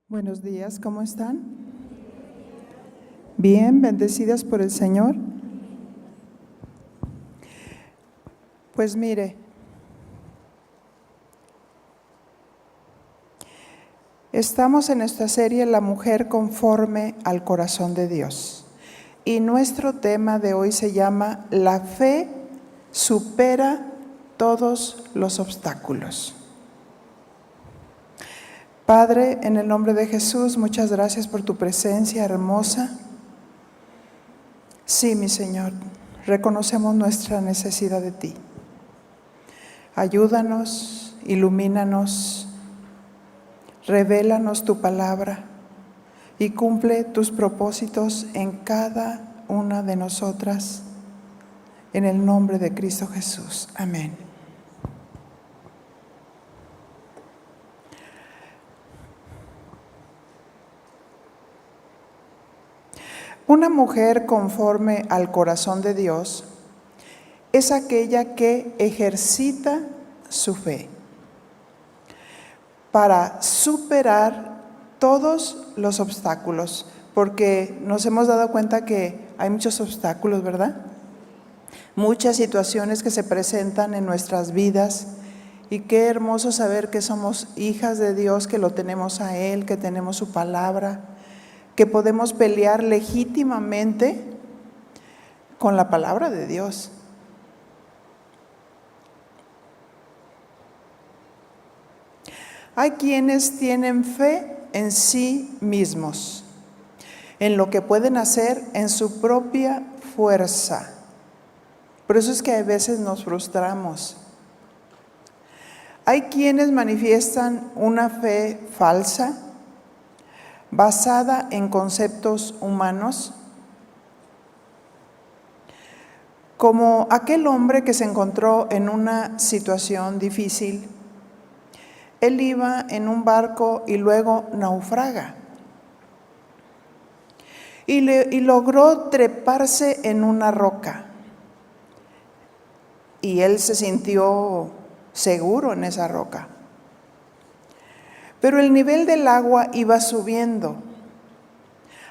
Buenos días, ¿cómo están? Bien, bendecidas por el Señor. Pues mire, estamos en esta serie La mujer conforme al corazón de Dios. Y nuestro tema de hoy se llama La fe supera todos los obstáculos. Padre, en el nombre de Jesús, muchas gracias por tu presencia hermosa. Sí, mi Señor, reconocemos nuestra necesidad de ti. Ayúdanos, ilumínanos, revélanos tu palabra y cumple tus propósitos en cada una de nosotras, en el nombre de Cristo Jesús. Amén. Una mujer conforme al corazón de Dios es aquella que ejercita su fe para superar todos los obstáculos, porque nos hemos dado cuenta que hay muchos obstáculos, ¿verdad? Muchas situaciones que se presentan en nuestras vidas, y qué hermoso saber que somos hijas de Dios, que lo tenemos a Él, que tenemos su palabra, que podemos pelear legítimamente con la palabra de Dios. Hay quienes tienen fe en sí mismos, en lo que pueden hacer en su propia fuerza. Por eso es que a veces nos frustramos. Hay quienes manifiestan una fe falsa, basada en conceptos humanos, como aquel hombre que se encontró en una situación difícil. Él iba en un barco y luego naufraga. Y logró treparse en una roca. Y él se sintió seguro en esa roca. Pero el nivel del agua iba subiendo,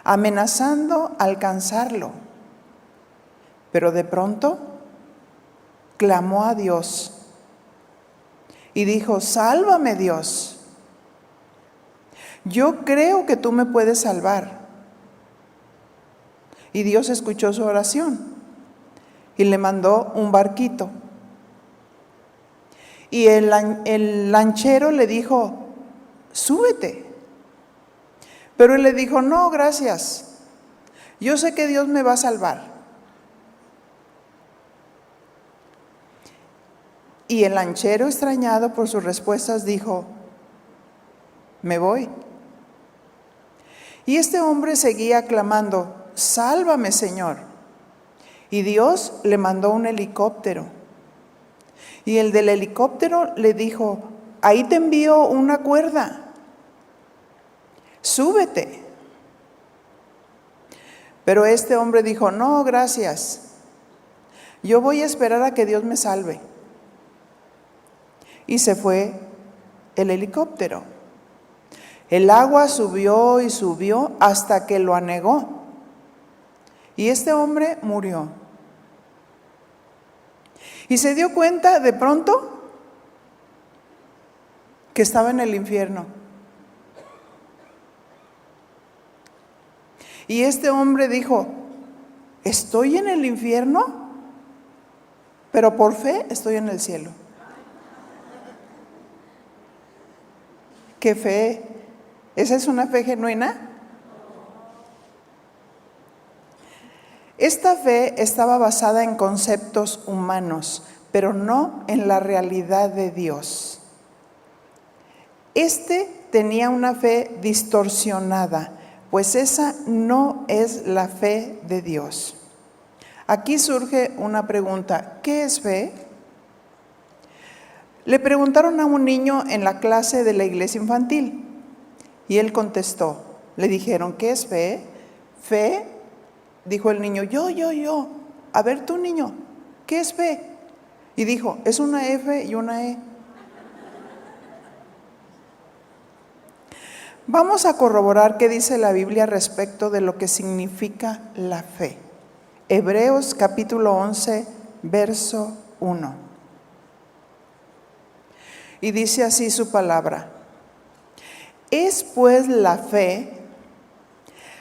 amenazando alcanzarlo. Pero de pronto clamó a Dios y dijo: sálvame, Dios. Yo creo que tú me puedes salvar. Y Dios escuchó su oración y le mandó un barquito. Y el lanchero le dijo: súbete. Pero él le dijo: no, gracias. Yo sé que Dios me va a salvar. Y el lanchero, extrañado por sus respuestas, dijo: me voy. Y este hombre seguía clamando: sálvame, Señor. Y Dios le mandó un helicóptero. Y el del helicóptero le dijo: ahí te envío una cuerda. Súbete. Pero este hombre dijo: no, gracias. Yo voy a esperar a que Dios me salve. Y se fue el helicóptero. El agua subió y subió hasta que lo anegó. Y este hombre murió. Y se dio cuenta de pronto que estaba en el infierno. Y este hombre dijo: estoy en el infierno, pero por fe estoy en el cielo. ¿Qué fe? ¿Esa es una fe genuina? Esta fe estaba basada en conceptos humanos, pero no en la realidad de Dios. Este tenía una fe distorsionada, pues esa no es la fe de Dios. Aquí surge una pregunta: ¿qué es fe? Le preguntaron a un niño en la clase de la iglesia infantil y él contestó. Le dijeron: ¿qué es fe? Fe, dijo el niño, yo. A ver tú, niño, ¿qué es fe? Y dijo: es una F y una E. Vamos a corroborar qué dice la Biblia respecto de lo que significa la fe. Hebreos capítulo 11, verso 1. Y dice así su palabra: es pues la fe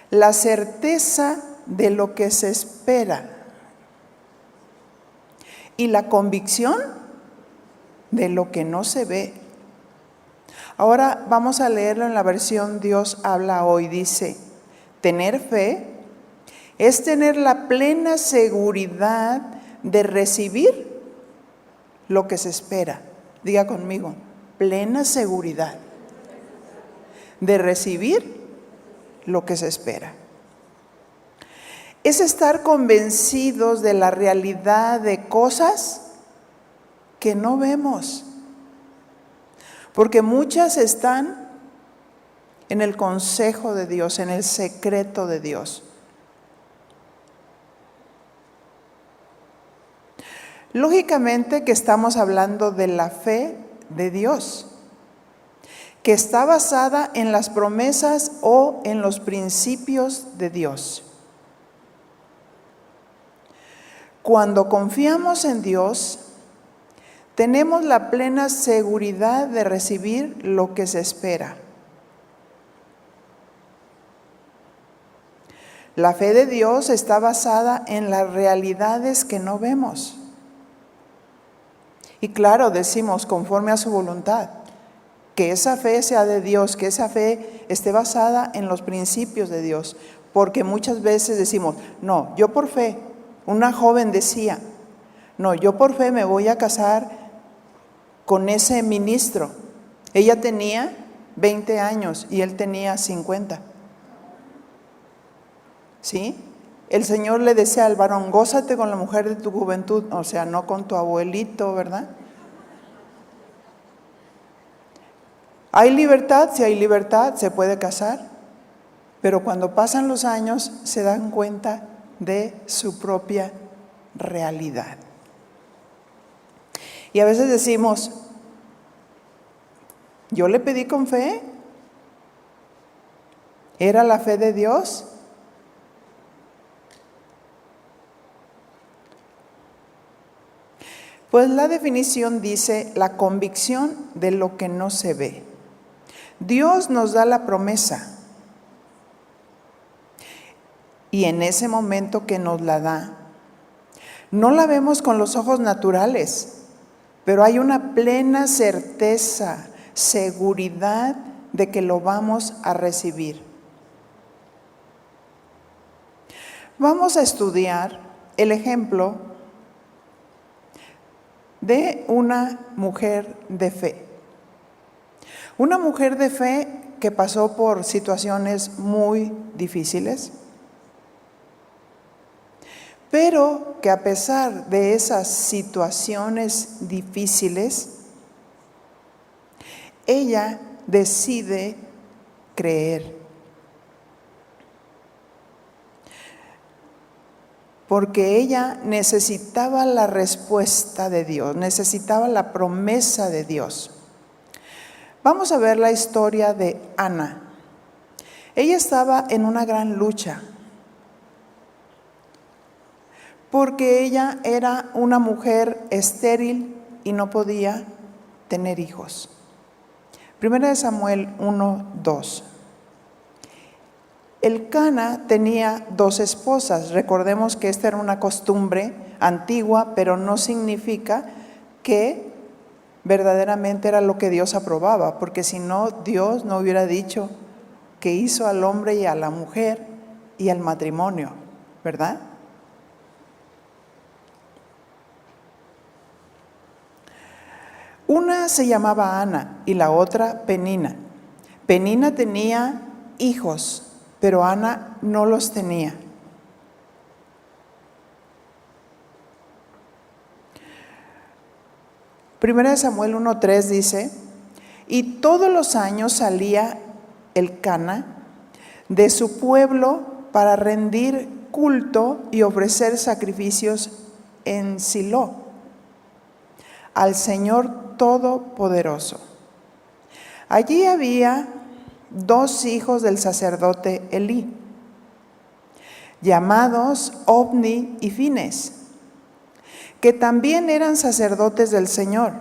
la certeza de lo que se espera y la convicción de lo que no se ve. Ahora vamos a leerlo en la versión Dios habla hoy. Dice: tener fe es tener la plena seguridad de recibir lo que se espera. Diga conmigo: plena seguridad de recibir lo que se espera. Es estar convencidos de la realidad de cosas que no vemos, porque muchas están en el consejo de Dios, en el secreto de Dios. Lógicamente que estamos hablando de la fe de Dios, que está basada en las promesas o en los principios de Dios. Cuando confiamos en Dios, tenemos la plena seguridad de recibir lo que se espera. La fe de Dios está basada en las realidades que no vemos. Y claro, decimos conforme a su voluntad, que esa fe sea de Dios, que esa fe esté basada en los principios de Dios. Porque muchas veces decimos: no, yo por fe. Una joven decía: no, yo por fe me voy a casar con ese ministro. Ella tenía 20 años y él tenía 50. ¿Sí? El Señor le decía al varón: gózate con la mujer de tu juventud, o sea, no con tu abuelito, ¿verdad? ¿Hay libertad? Si hay libertad, se puede casar, pero cuando pasan los años se dan cuenta de su propia realidad. Y a veces decimos: yo le pedí con fe, ¿era la fe de Dios? Pues la definición dice: la convicción de lo que no se ve. Dios nos da la promesa y en ese momento que nos la da, no la vemos con los ojos naturales, pero hay una plena certeza, seguridad de que lo vamos a recibir. Vamos a estudiar el ejemplo de una mujer de fe. Una mujer de fe que pasó por situaciones muy difíciles, pero que a pesar de esas situaciones difíciles, ella decide creer. Porque ella necesitaba la respuesta de Dios, necesitaba la promesa de Dios. Vamos a ver la historia de Ana. Ella estaba en una gran lucha, porque ella era una mujer estéril y no podía tener hijos. Primera de Samuel 1:2. Elcana tenía 2 esposas. Recordemos que esta era una costumbre antigua, pero no significa que verdaderamente era lo que Dios aprobaba, porque si no, Dios no hubiera dicho que hizo al hombre y a la mujer y al matrimonio, ¿verdad? Una se llamaba Ana y la otra Penina. Penina tenía hijos, pero Ana no los tenía. Primera de Samuel 1:3 dice: y todos los años salía Elcana de su pueblo para rendir culto y ofrecer sacrificios en Silo al Señor Todopoderoso. Allí había 2 hijos del sacerdote Elí, llamados Ofni y Fines, que también eran sacerdotes del Señor.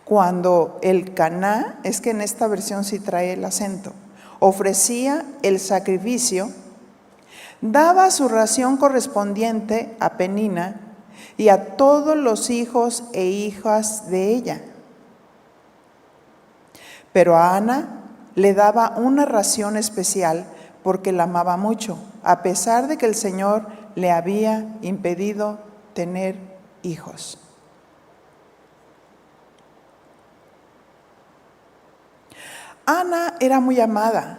Cuando el Caná, es que en esta versión sí trae el acento, ofrecía el sacrificio, daba su ración correspondiente a Penina y a todos los hijos e hijas de ella. Pero a Ana le daba una ración especial porque la amaba mucho, a pesar de que el Señor le había impedido tener hijos. Ana era muy amada,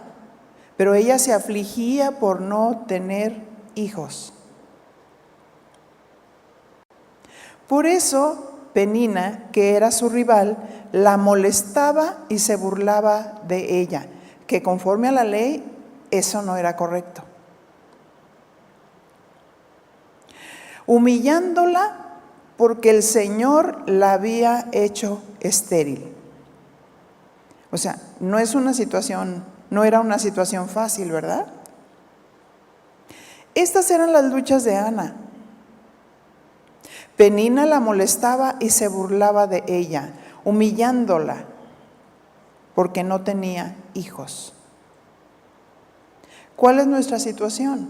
pero ella se afligía por no tener hijos. Por eso Penina, que era su rival, la molestaba y se burlaba de ella, que conforme a la ley eso no era correcto. Humillándola porque el Señor la había hecho estéril. O sea, no era una situación fácil, ¿verdad? Estas eran las luchas de Ana. Penina la molestaba y se burlaba de ella, humillándola porque no tenía hijos. ¿Cuál es nuestra situación?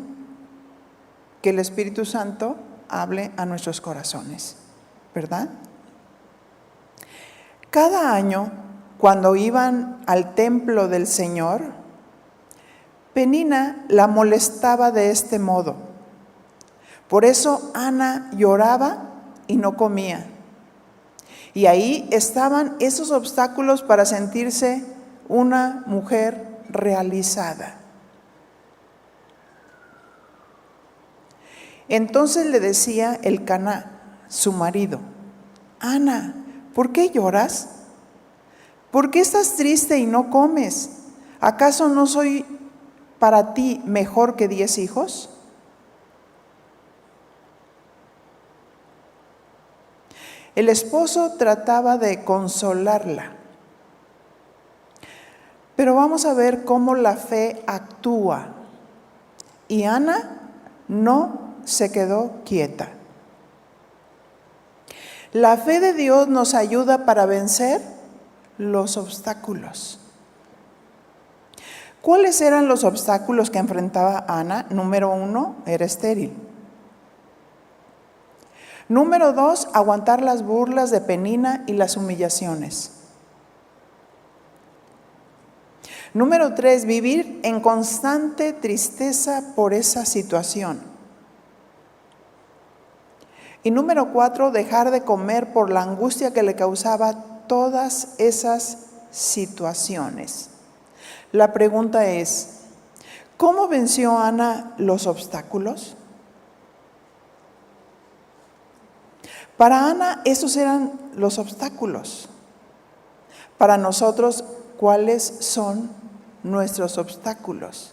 Que el Espíritu Santo hable a nuestros corazones, ¿verdad? Cada año, cuando iban al templo del Señor, Penina la molestaba de este modo. Por eso Ana lloraba y no comía. Y ahí estaban esos obstáculos para sentirse una mujer realizada. Entonces le decía el Caná, su marido: Ana, ¿por qué lloras? ¿Por qué estás triste y no comes? ¿Acaso no soy para ti mejor que 10 hijos? El esposo trataba de consolarla, pero vamos a ver cómo la fe actúa. Y Ana no se quedó quieta. La fe de Dios nos ayuda para vencer los obstáculos. ¿Cuáles eran los obstáculos que enfrentaba Ana? Número 1, era estéril. Número 2, aguantar las burlas de Penina y las humillaciones. Número 3, vivir en constante tristeza por esa situación. Y número 4, dejar de comer por la angustia que le causaba todas esas situaciones. La pregunta es, ¿cómo venció Ana los obstáculos? Para Ana esos eran los obstáculos. Para nosotros, ¿cuáles son nuestros obstáculos?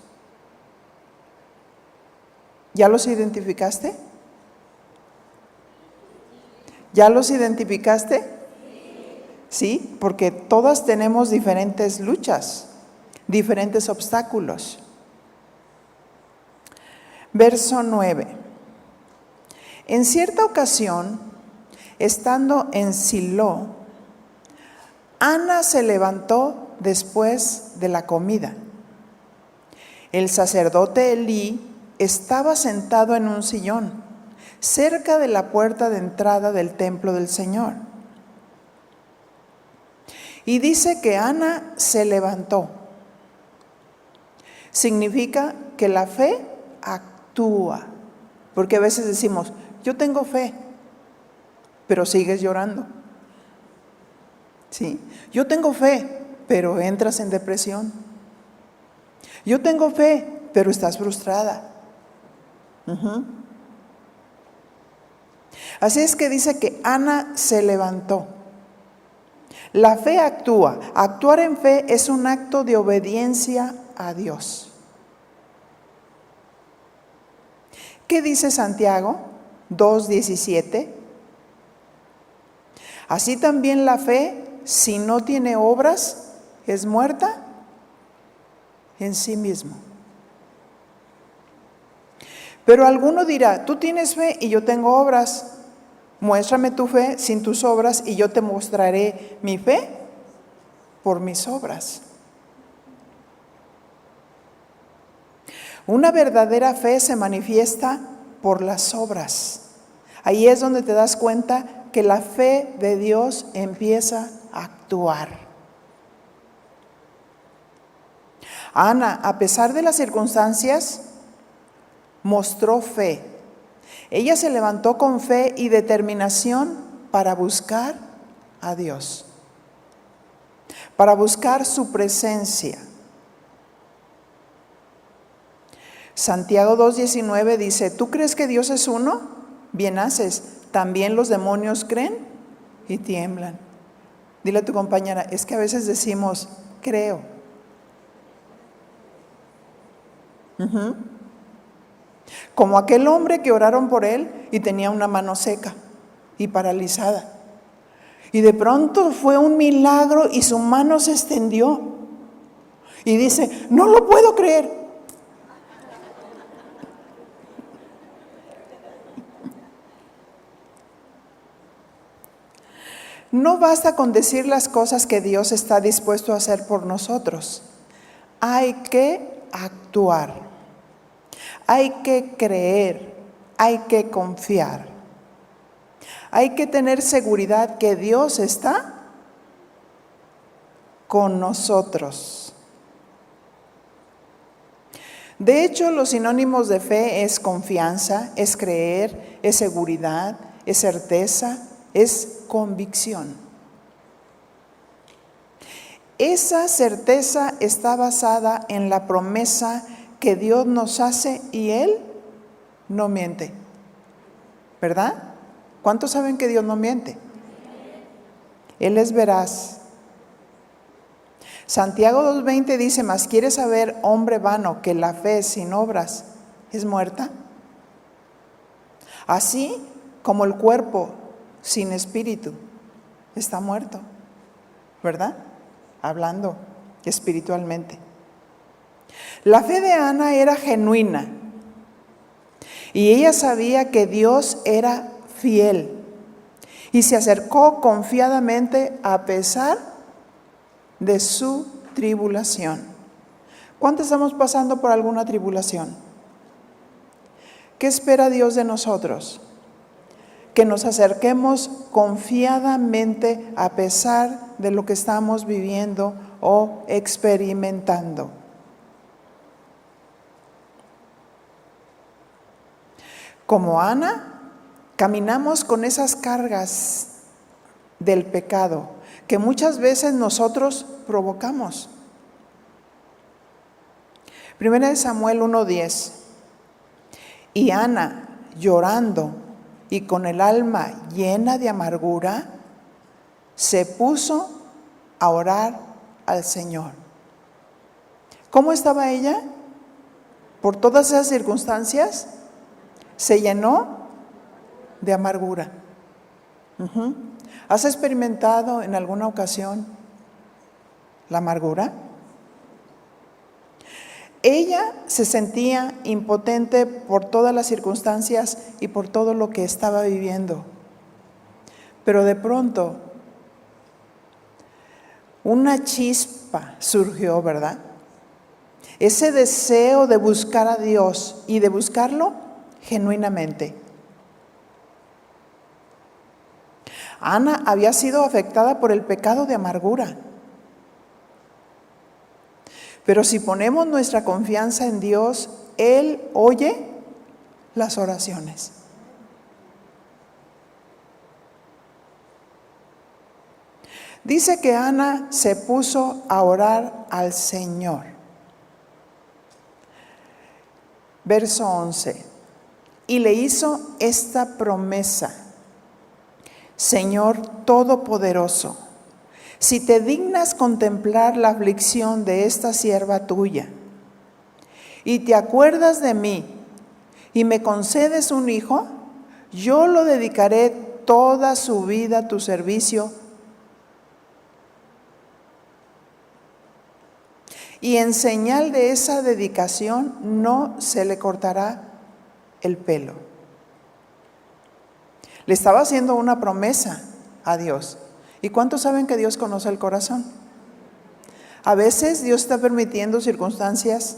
¿Ya los identificaste? ¿Ya los identificaste? Sí, porque todas tenemos diferentes luchas, diferentes obstáculos. Verso 9. En cierta ocasión, estando en Silo, Ana se levantó después de la comida. El sacerdote Elí estaba sentado en un sillón, cerca de la puerta de entrada del templo del Señor. Y dice que Ana se levantó. Significa que la fe actúa. Porque a veces decimos, yo tengo fe, pero sigues llorando. ¿Sí? Yo tengo fe, pero entras en depresión. Yo tengo fe, pero estás frustrada. Así es que dice que Ana se levantó. La fe actúa. Actuar en fe es un acto de obediencia a Dios. ¿Qué dice Santiago 2:17? Así también la fe, si no tiene obras, es muerta en sí mismo. Pero alguno dirá, tú tienes fe y yo tengo obras. Muéstrame tu fe sin tus obras y yo te mostraré mi fe por mis obras. Una verdadera fe se manifiesta por las obras. Ahí es donde te das cuenta que la fe de Dios empieza a actuar. Ana, a pesar de las circunstancias, mostró fe. Ella se levantó con fe y determinación para buscar a Dios, para buscar su presencia. Santiago 2:19 dice, ¿tú crees que Dios es uno? Bien haces. También los demonios creen y tiemblan. Dile a tu compañera, es que a veces decimos, creo. Como aquel hombre que oraron por él y tenía una mano seca y paralizada. Y de pronto fue un milagro y su mano se extendió. Y dice, no lo puedo creer. No basta con decir las cosas que Dios está dispuesto a hacer por nosotros. Hay que actuar. Hay que creer. Hay que confiar. Hay que tener seguridad que Dios está con nosotros. De hecho, los sinónimos de fe es confianza, es creer, es seguridad, es certeza, es convicción. Esa certeza está basada en la promesa que Dios nos hace y Él no miente. ¿Verdad? ¿Cuántos saben que Dios no miente? Él es veraz. Santiago 2:20 dice, mas ¿quieres saber, hombre vano, que la fe sin obras es muerta? Así como el cuerpo sin espíritu está muerto, ¿verdad? Hablando espiritualmente. La fe de Ana era genuina y ella sabía que Dios era fiel y se acercó confiadamente a pesar de su tribulación. ¿Cuántos estamos pasando por alguna tribulación? ¿Qué espera Dios de nosotros? Que nos acerquemos confiadamente a pesar de lo que estamos viviendo o experimentando. Como Ana, caminamos con esas cargas del pecado que muchas veces nosotros provocamos. Primera de Samuel 1:10. Y Ana, llorando y con el alma llena de amargura, se puso a orar al Señor. ¿Cómo estaba ella? Por todas esas circunstancias, se llenó de amargura. ¿Has experimentado en alguna ocasión la amargura? Ella se sentía impotente por todas las circunstancias y por todo lo que estaba viviendo. Pero de pronto, una chispa surgió, ¿verdad? Ese deseo de buscar a Dios y de buscarlo genuinamente. Ana había sido afectada por el pecado de amargura. Pero si ponemos nuestra confianza en Dios, Él oye las oraciones. Dice que Ana se puso a orar al Señor. Verso 11. Y le hizo esta promesa: Señor Todopoderoso, si te dignas contemplar la aflicción de esta sierva tuya, y te acuerdas de mí, y me concedes un hijo, yo lo dedicaré toda su vida a tu servicio, y en señal de esa dedicación no se le cortará el pelo. Le estaba haciendo una promesa a Dios. ¿Y cuántos saben que Dios conoce el corazón? A veces Dios está permitiendo circunstancias,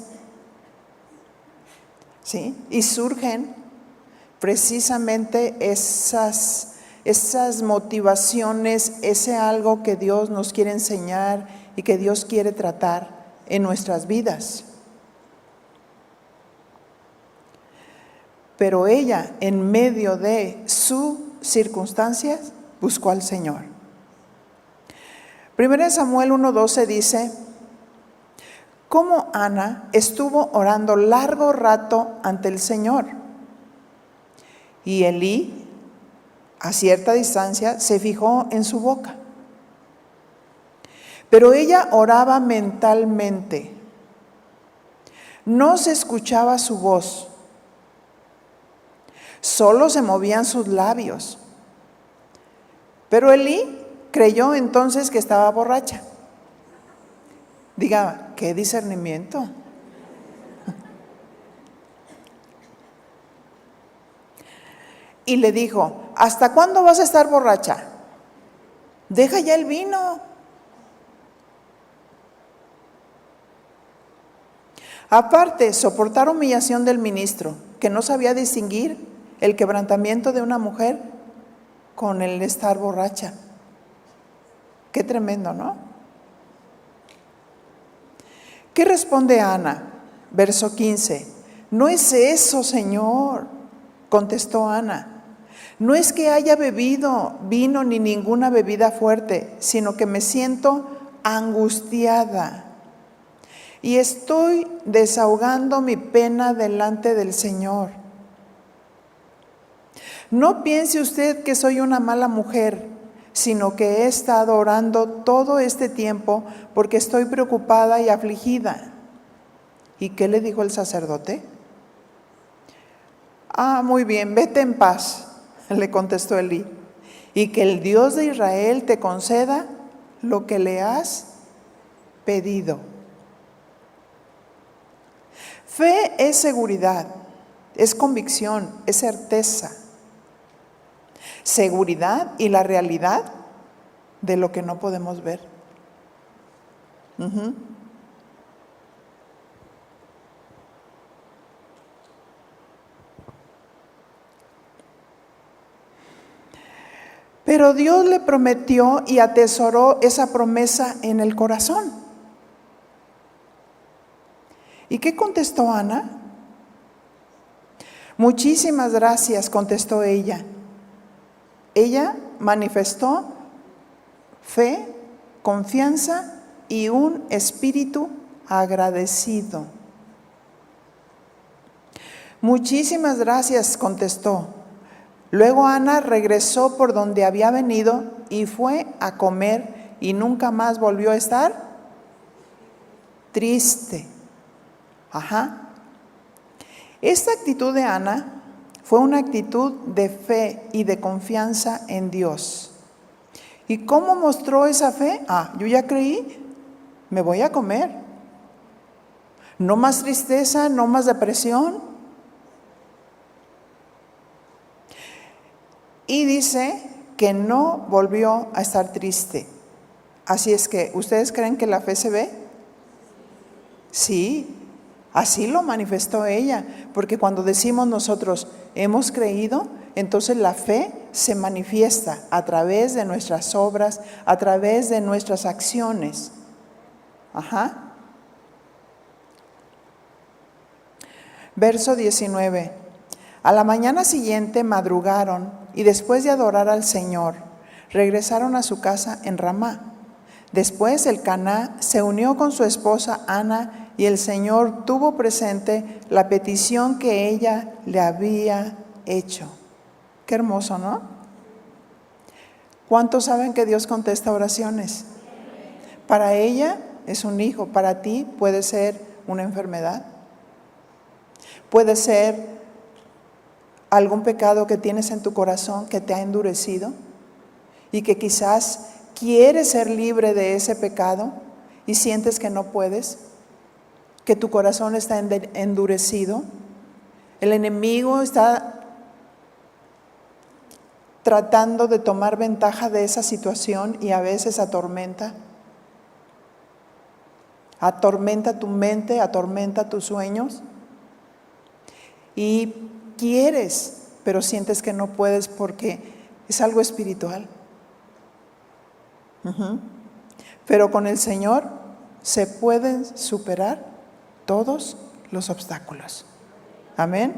¿sí? Y surgen precisamente esas motivaciones, ese algo que Dios nos quiere enseñar y que Dios quiere tratar en nuestras vidas. Pero ella, en medio de sus circunstancias, buscó al Señor. 1 Samuel 1:12 dice: como Ana estuvo orando largo rato ante el Señor, y Elí, a cierta distancia, se fijó en su boca. Pero ella oraba mentalmente. No se escuchaba su voz. Solo se movían sus labios. Pero Elí creyó entonces que estaba borracha. Diga, ¿qué discernimiento? Y le dijo: ¿hasta cuándo vas a estar borracha? Deja ya el vino. Aparte, soportar humillación del ministro, que no sabía distinguir el quebrantamiento de una mujer con el estar borracha. Qué tremendo, ¿no? ¿Qué responde Ana? Verso 15. No es eso, Señor, contestó Ana. No es que haya bebido vino ni ninguna bebida fuerte, sino que me siento angustiada y estoy desahogando mi pena delante del Señor. No piense usted que soy una mala mujer, sino que he estado orando todo este tiempo porque estoy preocupada y afligida. ¿Y qué le dijo el sacerdote? Muy bien, vete en paz, le contestó Elí, y que el Dios de Israel te conceda lo que le has pedido. Fe es seguridad, es convicción, es certeza. Seguridad y la realidad de lo que no podemos ver. Pero Dios le prometió y atesoró esa promesa en el corazón. ¿Y qué contestó Ana? Muchísimas gracias, contestó ella. Ella manifestó fe, confianza y un espíritu agradecido. Muchísimas gracias, contestó. Luego Ana regresó por donde había venido y fue a comer y nunca más volvió a estar triste. Esta actitud de Ana fue una actitud de fe y de confianza en Dios. ¿Y cómo mostró esa fe? Yo ya creí, me voy a comer. No más tristeza, no más depresión. Y dice que no volvió a estar triste. Así es que, ¿ustedes creen que la fe se ve? Sí, así lo manifestó ella, porque cuando decimos nosotros hemos creído, entonces la fe se manifiesta a través de nuestras obras, a través de nuestras acciones. Verso 19. A la mañana siguiente madrugaron y después de adorar al Señor, regresaron a su casa en Ramá. Después Elcaná se unió con su esposa Ana y el Señor tuvo presente la petición que ella le había hecho. Qué hermoso, ¿no? ¿Cuántos saben que Dios contesta oraciones? Para ella es un hijo, para ti puede ser una enfermedad, puede ser algún pecado que tienes en tu corazón que te ha endurecido y que quizás quieres ser libre de ese pecado y sientes que no puedes. que tu corazón está endurecido. El enemigo está tratando de tomar ventaja de esa situación y a veces atormenta. Atormenta tu mente, atormenta tus sueños. Y quieres, pero sientes que no puedes porque es algo espiritual. Pero con el Señor se pueden superar todos los obstáculos. Amén.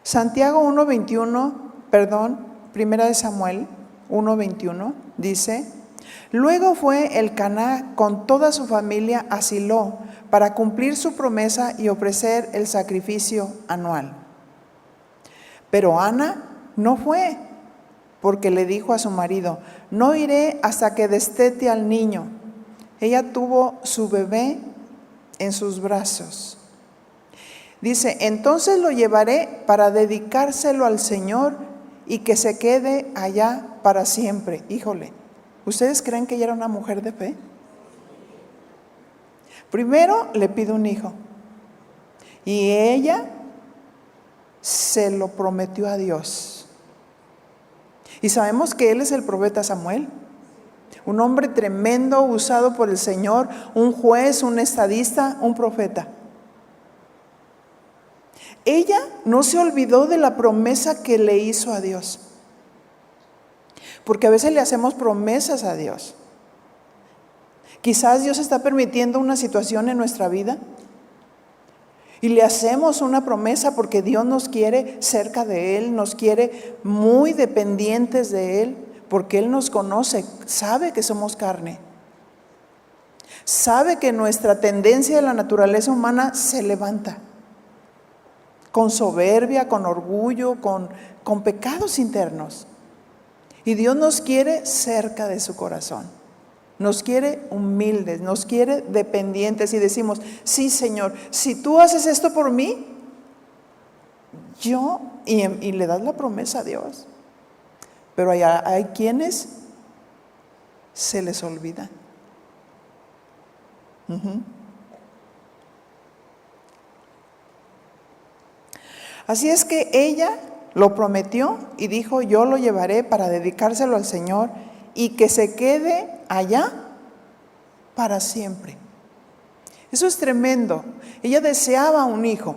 Santiago 1:21, Primera de Samuel 1:21 dice: luego fue Elcaná con toda su familia a Silo para cumplir su promesa y ofrecer el sacrificio anual. Pero Ana no fue, porque le dijo a su marido: no iré hasta que destete al niño. Ella tuvo su bebé en sus brazos. Dice: entonces lo llevaré para dedicárselo al Señor y que se quede allá para siempre. Híjole, ¿ustedes creen que ella era una mujer de fe? Primero le pide un hijo y ella se lo prometió a Dios. Y sabemos que él es el profeta Samuel, un hombre tremendo usado por el Señor, un juez, un estadista, un profeta. Ella no se olvidó de la promesa que le hizo a Dios, porque a veces le hacemos promesas a Dios. Quizás Dios está permitiendo una situación en nuestra vida y le hacemos una promesa porque Dios nos quiere cerca de Él, nos quiere muy dependientes de Él, porque Él nos conoce, sabe que somos carne, sabe que nuestra tendencia de la naturaleza humana se levanta con soberbia, con orgullo, con pecados internos. Y Dios nos quiere cerca de su corazón. Nos quiere humildes, nos quiere dependientes y decimos: sí, Señor, si tú haces esto por mí, y le das la promesa a Dios. Pero hay quienes se les olvida. Así es que ella lo prometió y dijo: yo lo llevaré para dedicárselo al Señor y que se quede allá para siempre. Eso es tremendo. Ella deseaba un hijo.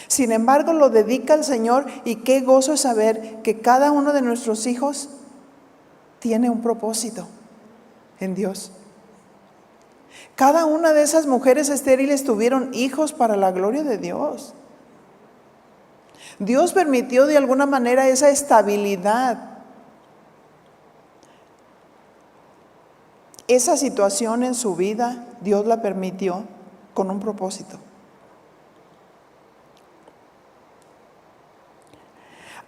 Sin embargo, lo dedica al Señor, y qué gozo es saber que cada uno de nuestros hijos tiene un propósito en Dios. Cada una de esas mujeres estériles tuvieron hijos para la gloria de Dios. Dios permitió de alguna manera esa estabilidad, esa situación en su vida. Dios la permitió con un propósito.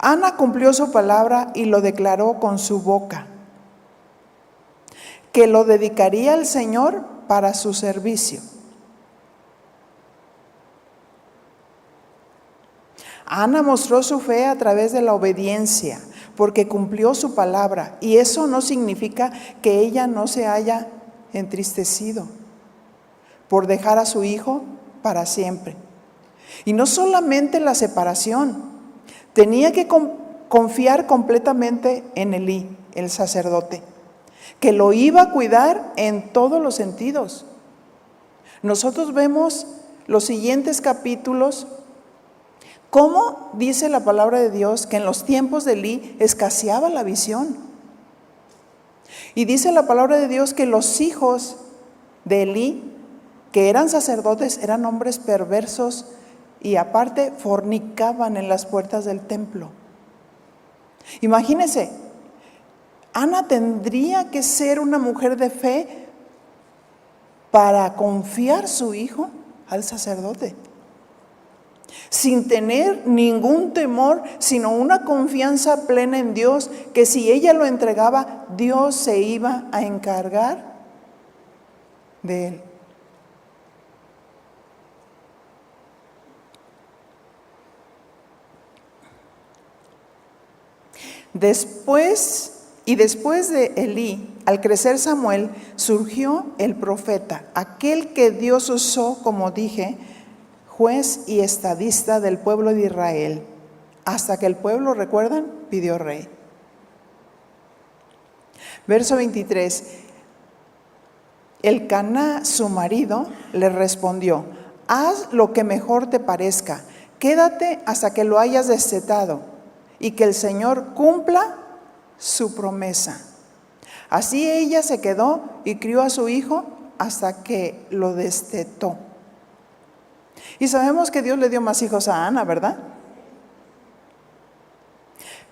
Ana cumplió su palabra y lo declaró con su boca, que lo dedicaría al Señor para su servicio. Ana mostró su fe a través de la obediencia, porque cumplió su palabra, y eso no significa que ella no se haya entristecido por dejar a su hijo para siempre. Y no solamente la separación, tenía que confiar completamente en Elí, el sacerdote, que lo iba a cuidar en todos los sentidos. Nosotros vemos los siguientes capítulos, cómo dice la palabra de Dios que en los tiempos de Elí escaseaba la visión. Y dice la palabra de Dios que los hijos de Elí, que eran sacerdotes, eran hombres perversos y aparte fornicaban en las puertas del templo. Imagínense, Ana tendría que ser una mujer de fe para confiar su hijo al sacerdote, sin tener ningún temor, sino una confianza plena en Dios, que si ella lo entregaba, Dios se iba a encargar de él. Después de Elí, al crecer Samuel, surgió el profeta, aquel que Dios usó, como dije, juez y estadista del pueblo de Israel, hasta que el pueblo, ¿recuerdan?, pidió rey. Verso 23. Elcaná, su marido, le respondió: haz lo que mejor te parezca, quédate hasta que lo hayas destetado y que el Señor cumpla su promesa. Así ella se quedó y crió a su hijo hasta que lo destetó. Y sabemos que Dios le dio más hijos a Ana, ¿verdad?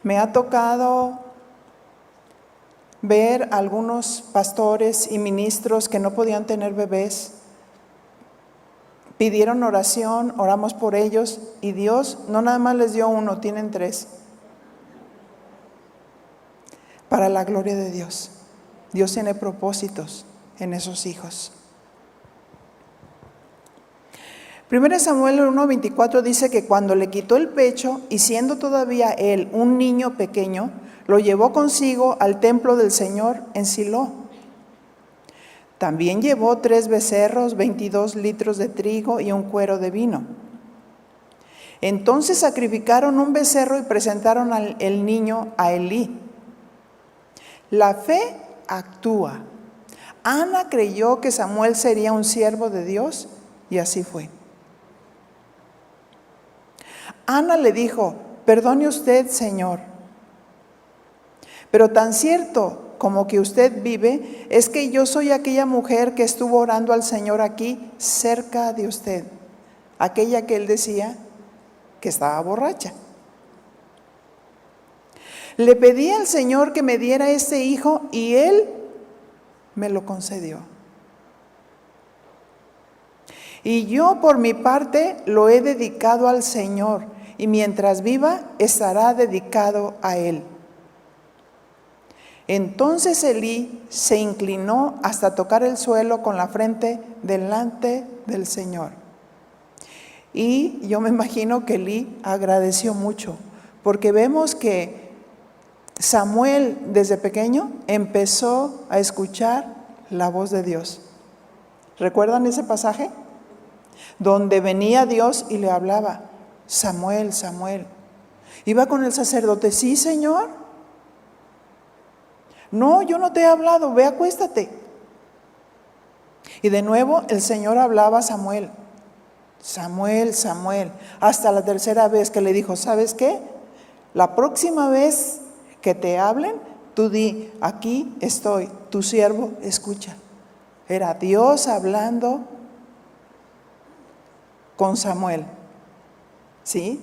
Me ha tocado ver algunos pastores y ministros que no podían tener bebés. Pidieron oración, oramos por ellos y Dios no nada más les dio uno, tienen 3. Para la gloria de Dios. Dios tiene propósitos en esos hijos. 1 Samuel 1:24 dice que cuando le quitó el pecho y siendo todavía él un niño pequeño, lo llevó consigo al templo del Señor en Silo. También llevó 3 becerros, 22 litros de trigo y un cuero de vino. Entonces sacrificaron un becerro y presentaron el niño a Elí. La fe actúa. Ana creyó que Samuel sería un siervo de Dios y así fue. Ana le dijo: perdone usted, Señor, pero tan cierto como que usted vive, es que yo soy aquella mujer que estuvo orando al Señor aquí cerca de usted, aquella que él decía que estaba borracha. Le pedí al Señor que me diera este hijo y él me lo concedió. Y yo por mi parte lo he dedicado al Señor y mientras viva estará dedicado a él. Entonces Elí se inclinó hasta tocar el suelo con la frente delante del Señor. Y yo me imagino que Elí agradeció mucho, porque vemos que Samuel desde pequeño empezó a escuchar la voz de Dios. ¿Recuerdan ese pasaje? Donde venía Dios y le hablaba: Samuel, Samuel. Iba con el sacerdote: sí, Señor. No, yo no te he hablado, ve, acuéstate. Y de nuevo el Señor hablaba a Samuel: Samuel, Samuel. Hasta la tercera vez que le dijo: ¿sabes qué? La próxima vez que te hablen, tú di: aquí estoy, tu siervo escucha. Era Dios hablando con Samuel. ¿Sí?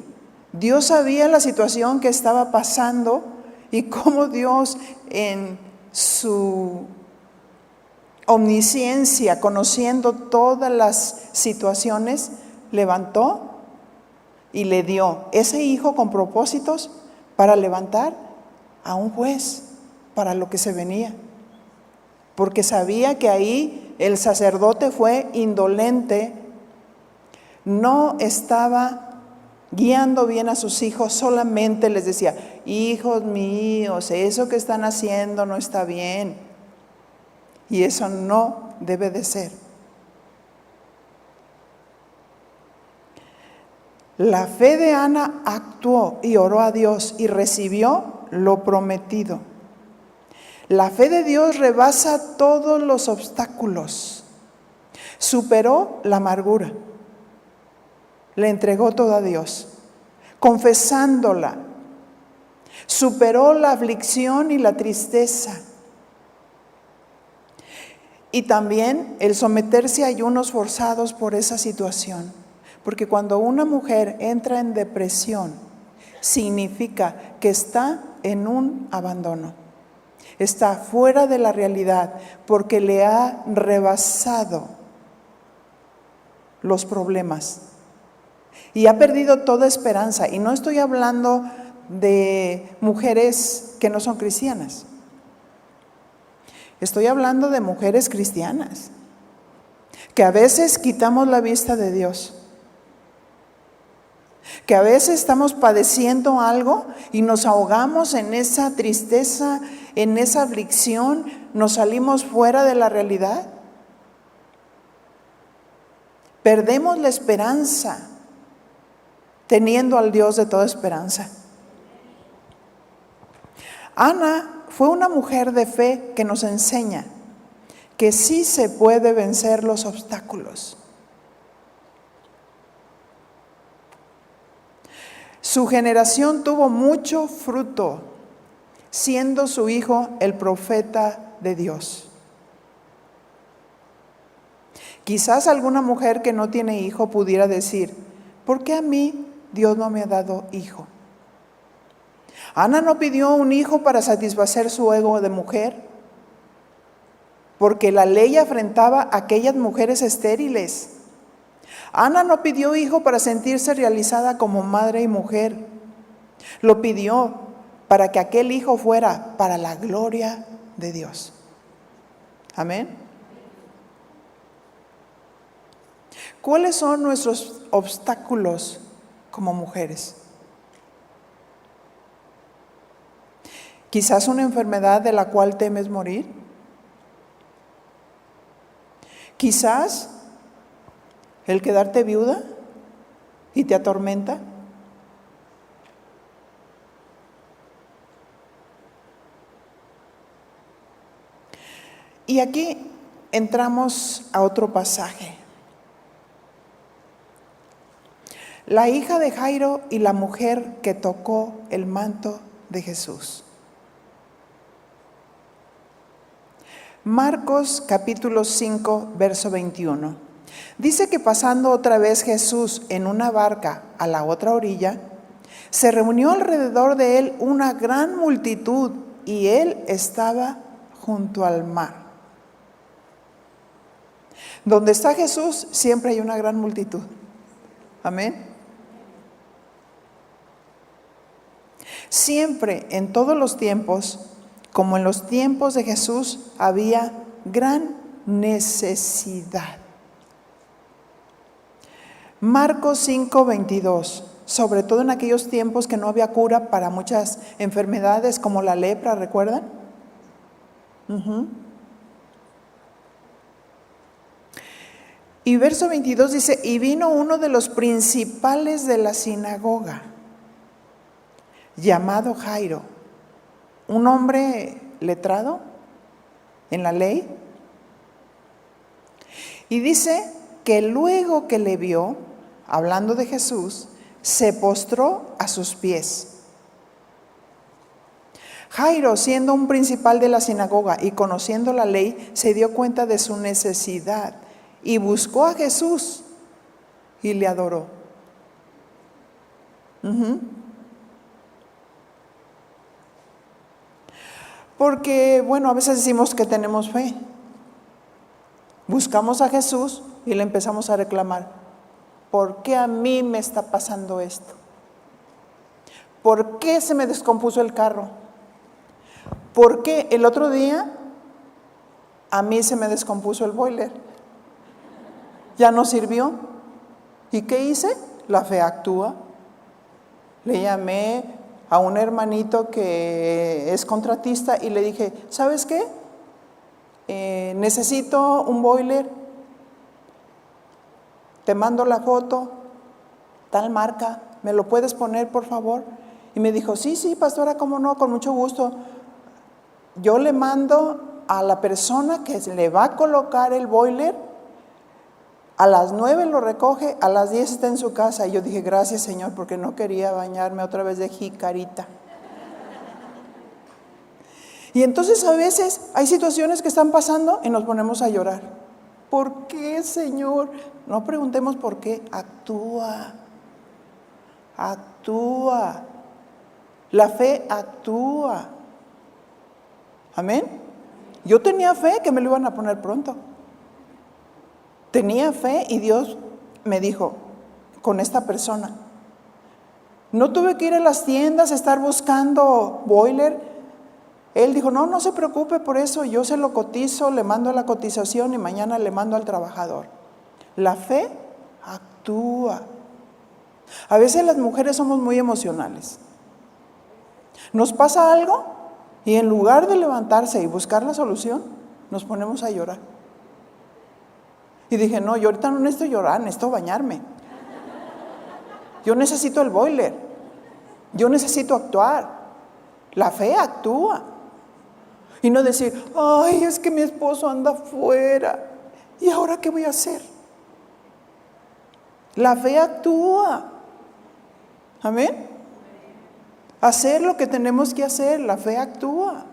Dios sabía la situación que estaba pasando y cómo Dios en su omnisciencia, conociendo todas las situaciones, levantó y le dio ese hijo con propósitos para levantar a un juez para lo que se venía. Porque sabía que ahí el sacerdote fue indolente, no estaba guiando bien a sus hijos, solamente les decía: hijos míos, eso que están haciendo no está bien. Y eso no debe de ser. La fe de Ana actuó y oró a Dios y recibió lo prometido. La fe de Dios rebasa todos los obstáculos. Superó la amargura. Le entregó todo a Dios, confesándola. Superó la aflicción y la tristeza. Y también el someterse a ayunos forzados por esa situación. Porque cuando una mujer entra en depresión, significa que está en un abandono. Está fuera de la realidad porque le ha rebasado los problemas. Y ha perdido toda esperanza. Y no estoy hablando de mujeres que no son cristianas. Estoy hablando de mujeres cristianas, que a veces quitamos la vista de Dios. Que a veces estamos padeciendo algo y nos ahogamos en esa tristeza, en esa aflicción, nos salimos fuera de la realidad. Perdemos la esperanza teniendo al Dios de toda esperanza. Ana fue una mujer de fe que nos enseña que sí se puede vencer los obstáculos. Su generación tuvo mucho fruto, siendo su hijo el profeta de Dios. Quizás alguna mujer que no tiene hijo pudiera decir, ¿por qué a mí Dios no me ha dado hijo? Ana no pidió un hijo para satisfacer su ego de mujer, porque la ley afrentaba a aquellas mujeres estériles. Ana no pidió hijo para sentirse realizada como madre y mujer. Lo pidió para que aquel hijo fuera para la gloria de Dios. Amén. ¿Cuáles son nuestros obstáculos como mujeres? Quizás una enfermedad de la cual temes morir. Quizás el quedarte viuda y te atormenta. Y aquí entramos a otro pasaje. La hija de Jairo y la mujer que tocó el manto de Jesús. Marcos capítulo 5, verso 21. Dice que pasando otra vez Jesús en una barca a la otra orilla, se reunió alrededor de él una gran multitud y él estaba junto al mar. Donde está Jesús siempre hay una gran multitud. Amén. Siempre, en todos los tiempos, como en los tiempos de Jesús, había gran necesidad. Marcos 5, 22. Sobre todo en aquellos tiempos que no había cura para muchas enfermedades como la lepra, ¿recuerdan? Y verso 22 dice, y vino uno de los principales de la sinagoga, llamado Jairo, un hombre letrado en la ley. Y dice que luego que le vio, hablando de Jesús, se postró a sus pies. Jairo, siendo un principal de la sinagoga y conociendo la ley, se dio cuenta de su necesidad y buscó a Jesús y le adoró. Porque, bueno, a veces decimos que tenemos fe. Buscamos a Jesús y le empezamos a reclamar, ¿por qué a mí me está pasando esto? ¿Por qué se me descompuso el carro? ¿Por qué el otro día a mí se me descompuso el boiler? Ya no sirvió. ¿Y qué hice? La fe actúa. Le llamé a un hermanito que es contratista y le dije, ¿sabes qué? Necesito un boiler. Te mando la foto, tal marca, ¿me lo puedes poner por favor? Y me dijo, sí, pastora, cómo no, con mucho gusto. Yo le mando a la persona que le va a colocar el boiler, a las 9 lo recoge, a las 10 está en su casa. Y yo dije, gracias Señor, porque no quería bañarme otra vez de jicarita. Y entonces a veces hay situaciones que están pasando y nos ponemos a llorar. ¿Por qué, Señor? No preguntemos por qué, actúa. La fe actúa. Amén. Yo tenía fe que me lo iban a poner pronto. Tenía fe y Dios me dijo, con esta persona. No tuve que ir a las tiendas a estar buscando boiler. Él dijo, no se preocupe por eso, yo se lo cotizo, le mando la cotización y mañana le mando al trabajador. La fe actúa. A veces las mujeres somos muy emocionales. Nos pasa algo Y en lugar de levantarse y buscar la solución, nos ponemos a llorar. Y dije, no, yo ahorita no necesito llorar, necesito bañarme. Yo necesito el boiler. Yo necesito actuar. La fe actúa. Y no decir, ay, es que mi esposo anda afuera. ¿Y ahora qué voy a hacer? La fe actúa. Amén. Hacer lo que tenemos que hacer, la fe actúa.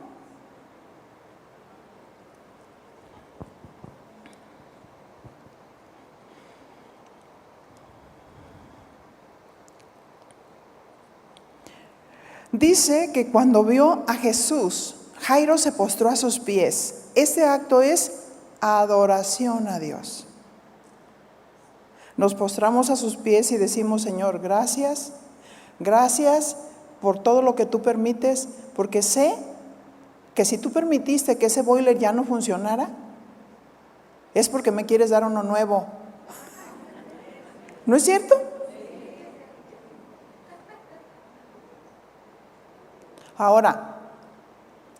Dice que cuando vio a Jesús, Jairo se postró a sus pies. Este acto es adoración a Dios. Nos postramos a sus pies y decimos, Señor, gracias, gracias por todo lo que tú permites, porque sé que si tú permitiste que ese boiler ya no funcionara, es porque me quieres dar uno nuevo. ¿No es cierto? Ahora,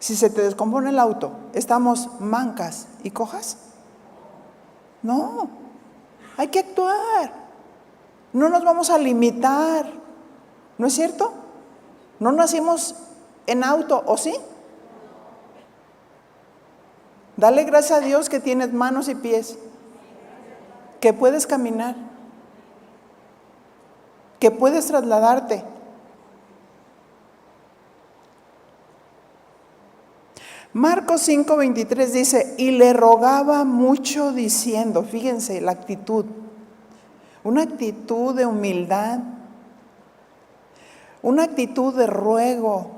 si se te descompone el auto, ¿estamos mancas y cojas? No, hay que actuar. No nos vamos a limitar. ¿No es cierto? No nacimos en auto, ¿o sí? Dale gracias a Dios que tienes manos y pies, que puedes caminar, que puedes trasladarte. Marcos 5:23 dice, y le rogaba mucho diciendo, fíjense la actitud, una actitud de humildad, una actitud de ruego.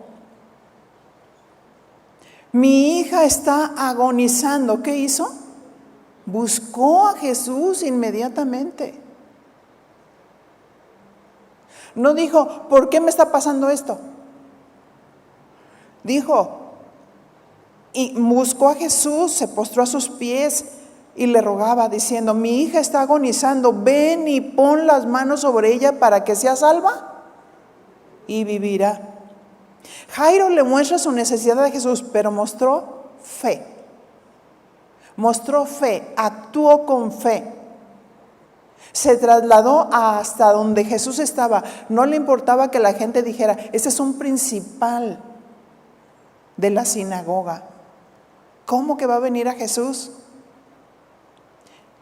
Mi hija está agonizando. ¿Qué hizo? Buscó a Jesús inmediatamente. No dijo, ¿por qué me está pasando esto? Dijo, y buscó a Jesús, se postró a sus pies y le rogaba diciendo, mi hija está agonizando, ven y pon las manos sobre ella para que sea salva y vivirá. Jairo le muestra su necesidad a Jesús, pero mostró fe. Mostró fe, actuó con fe. Se trasladó hasta donde Jesús estaba. No le importaba que la gente dijera, este es un principal de la sinagoga. ¿Cómo que va a venir a Jesús?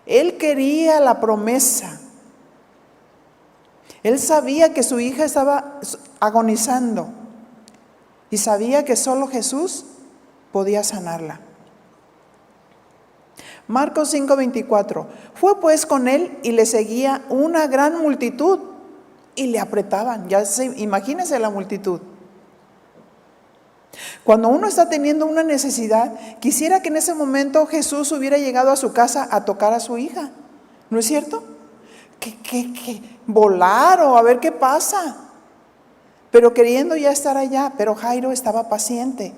Él quería la promesa. Él sabía que su hija estaba agonizando y sabía que solo Jesús podía sanarla. Marcos 5:24. Fue pues con él y le seguía una gran multitud y le apretaban. Imagínense la multitud. Cuando uno está teniendo una necesidad, quisiera que en ese momento Jesús hubiera llegado a su casa a tocar a su hija. ¿No es cierto? Que volar o a ver qué pasa. Pero queriendo ya estar allá, pero Jairo estaba paciente.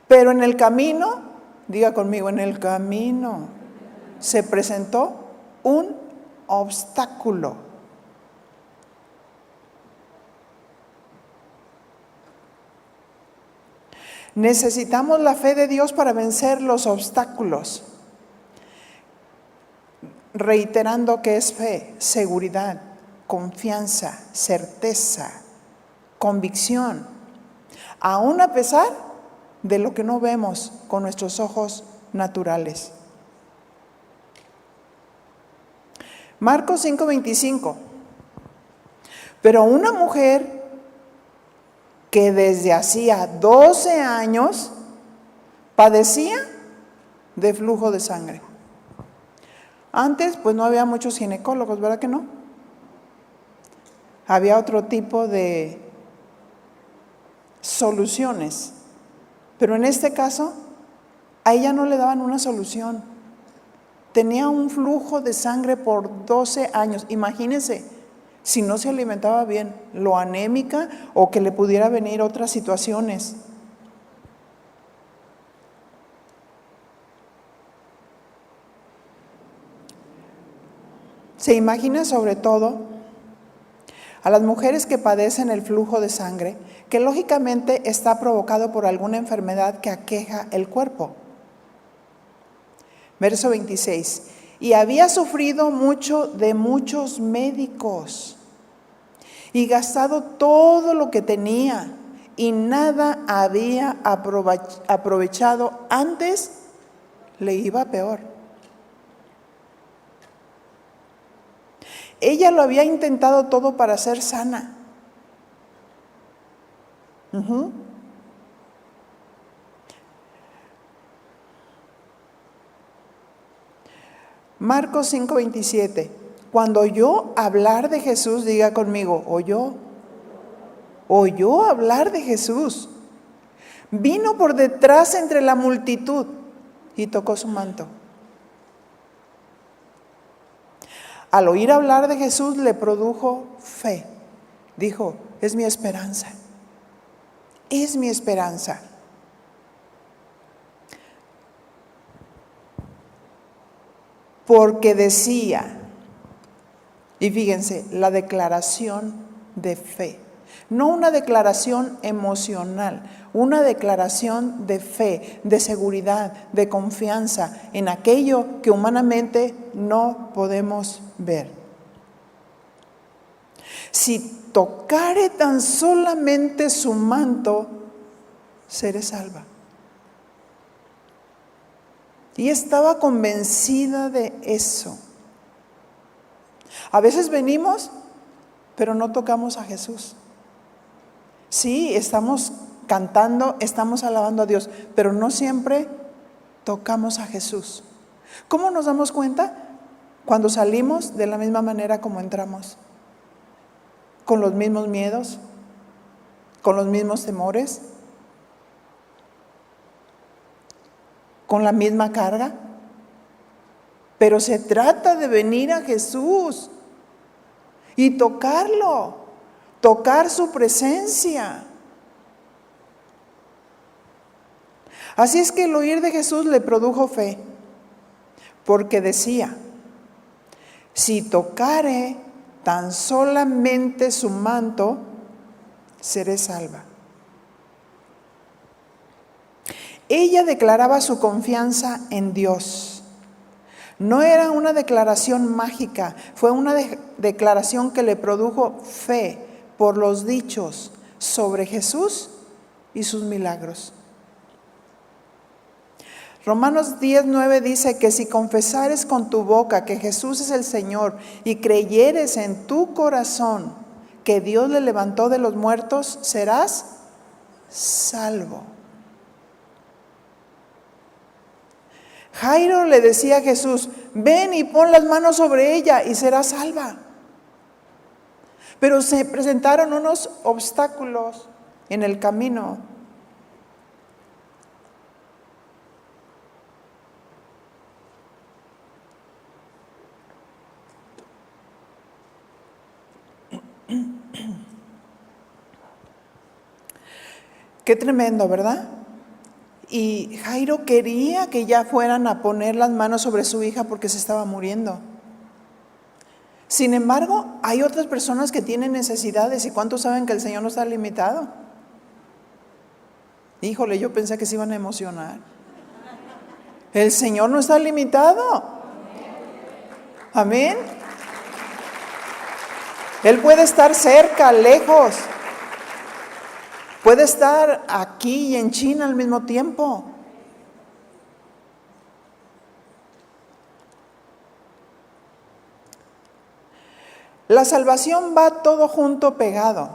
Pero en el camino, diga conmigo, en el camino se presentó un obstáculo. Necesitamos la fe de Dios para vencer los obstáculos. Reiterando que es fe, seguridad, confianza, certeza, convicción, aún a pesar de lo que no vemos con nuestros ojos naturales. Marcos 5:25. Pero una mujer que desde hacía 12 años padecía de flujo de sangre. Antes pues no había muchos ginecólogos, ¿verdad que no? Había otro tipo de soluciones, pero en este caso a ella no le daban una solución. Tenía un flujo de sangre por 12 años. Imagínense, si no se alimentaba bien, lo anémica o que le pudiera venir otras situaciones. Se imagina sobre todo a las mujeres que padecen el flujo de sangre, que lógicamente está provocado por alguna enfermedad que aqueja el cuerpo. Verso 26. Y había sufrido mucho de muchos médicos y gastado todo lo que tenía, y nada había aprovechado, antes le iba peor. Ella lo había intentado todo para ser sana. Marcos 5:27. Cuando oyó hablar de Jesús, diga conmigo, oyó hablar de Jesús. Vino por detrás entre la multitud y tocó su manto. Al oír hablar de Jesús le produjo fe. Dijo, es mi esperanza. Es mi esperanza. Porque decía, y fíjense, la declaración de fe, no una declaración emocional, una declaración de fe, de seguridad, de confianza en aquello que humanamente no podemos ver. Si tocare tan solamente su manto, seré salva. Y estaba convencida de eso. A veces venimos, pero no tocamos a Jesús. Sí, estamos cantando, estamos alabando a Dios, pero no siempre tocamos a Jesús. ¿Cómo nos damos cuenta? Cuando salimos de la misma manera como entramos. Con los mismos miedos, con los mismos temores, con la misma carga. Pero se trata de venir a Jesús y tocarlo, tocar su presencia. Así es que el oír de Jesús le produjo fe, porque decía, si tocare tan solamente su manto, seré salva. Ella declaraba su confianza en Dios. No era una declaración mágica, fue una declaración que le produjo fe por los dichos sobre Jesús y sus milagros. Romanos 10:9 dice que si confesares con tu boca que Jesús es el Señor y creyeres en tu corazón que Dios le levantó de los muertos, serás salvo. Jairo le decía a Jesús, ven y pon las manos sobre ella y serás salva. Pero se presentaron unos obstáculos en el camino. Qué tremendo, ¿verdad? Y Jairo quería que ya fueran a poner las manos sobre su hija porque se estaba muriendo. Sin embargo, hay otras personas que tienen necesidades. ¿Y cuántos saben que el Señor no está limitado? Híjole, yo pensé que se iban a emocionar. El Señor no está limitado. Amén. Él puede estar cerca, lejos. Puede estar aquí y en China al mismo tiempo. La salvación va todo junto pegado,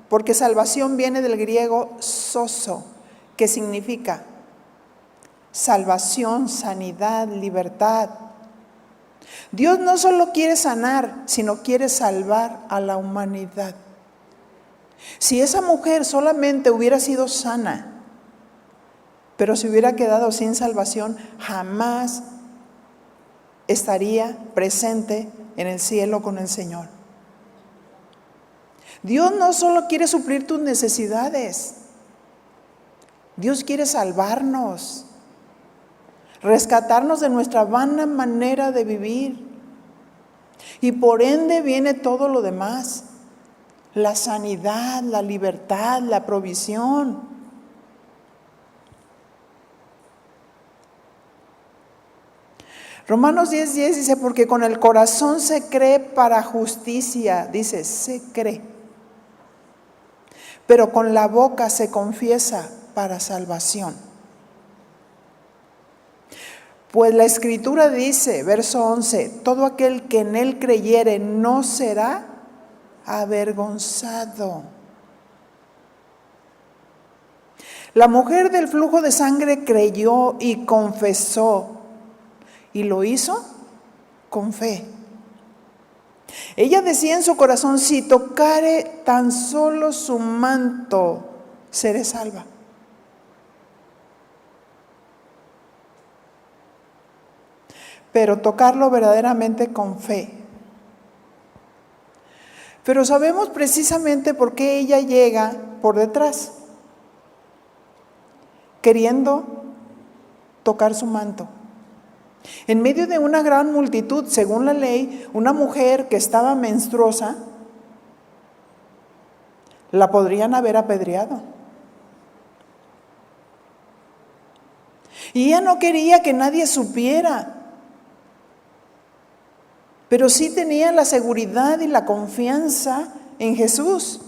porque salvación viene del griego sozo, que significa salvación, sanidad, libertad. Dios no solo quiere sanar, sino quiere salvar a la humanidad. Si esa mujer solamente hubiera sido sana, pero se hubiera quedado sin salvación, jamás estaría presente en el cielo con el Señor. Dios no solo quiere suplir tus necesidades, Dios quiere salvarnos, rescatarnos de nuestra vana manera de vivir. Y por ende viene todo lo demás. la sanidad, la libertad, la provisión. Romanos 10:10 dice, porque con el corazón se cree para justicia, dice, se cree, pero con la boca se confiesa para salvación. Pues la Escritura dice, verso 11, todo aquel que en él creyere no será avergonzado. La mujer del flujo de sangre creyó y confesó, y lo hizo con fe. Ella decía en su corazón, si tocare tan solo su manto, seré salva. Pero tocarlo verdaderamente con fe. Pero sabemos precisamente por qué ella llega por detrás, queriendo tocar su manto. En medio de una gran multitud, según la ley, una mujer que estaba menstruosa, la podrían haber apedreado. Y ella no quería que nadie supiera, pero sí tenía la seguridad y la confianza en Jesús,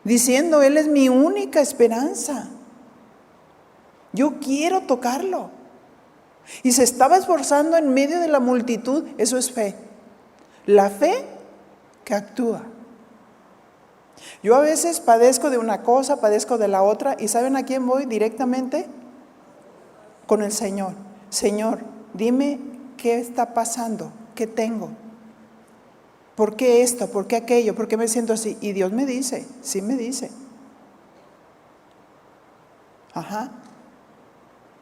diciendo, Él es mi única esperanza. Yo quiero tocarlo. Y se estaba esforzando en medio de la multitud. Eso es fe. La fe que actúa. Yo a veces padezco de una cosa, padezco de la otra. ¿Y saben a quién voy directamente? Con el Señor. Señor, dime qué está pasando, qué tengo. ¿Por qué esto? ¿Por qué aquello? ¿Por qué me siento así? Y Dios me dice, sí me dice.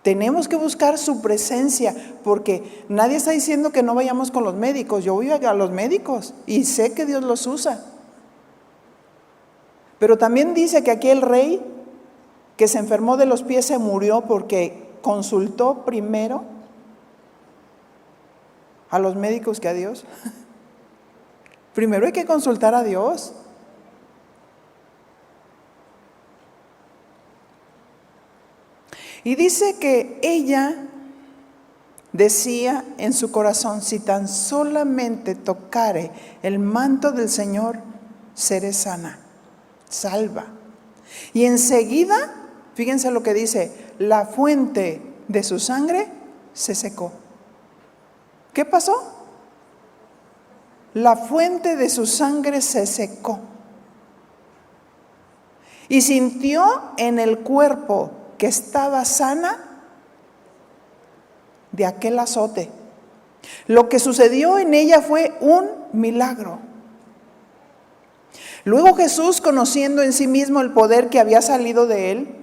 Tenemos que buscar su presencia, porque nadie está diciendo que no vayamos con los médicos. Yo voy a los médicos y sé que Dios los usa. Pero también dice que aquí el rey que se enfermó de los pies se murió porque consultó primero a los médicos que a Dios. Primero hay que consultar a Dios. Y dice que ella decía en su corazón, si tan solamente tocare el manto del Señor, seré sana, salva. Y enseguida, fíjense lo que dice, la fuente de su sangre se secó. ¿Qué pasó? La fuente de su sangre se secó. Y sintió en el cuerpo que estaba sana de aquel azote. Lo que sucedió en ella fue un milagro. Luego Jesús, conociendo en sí mismo el poder que había salido de él,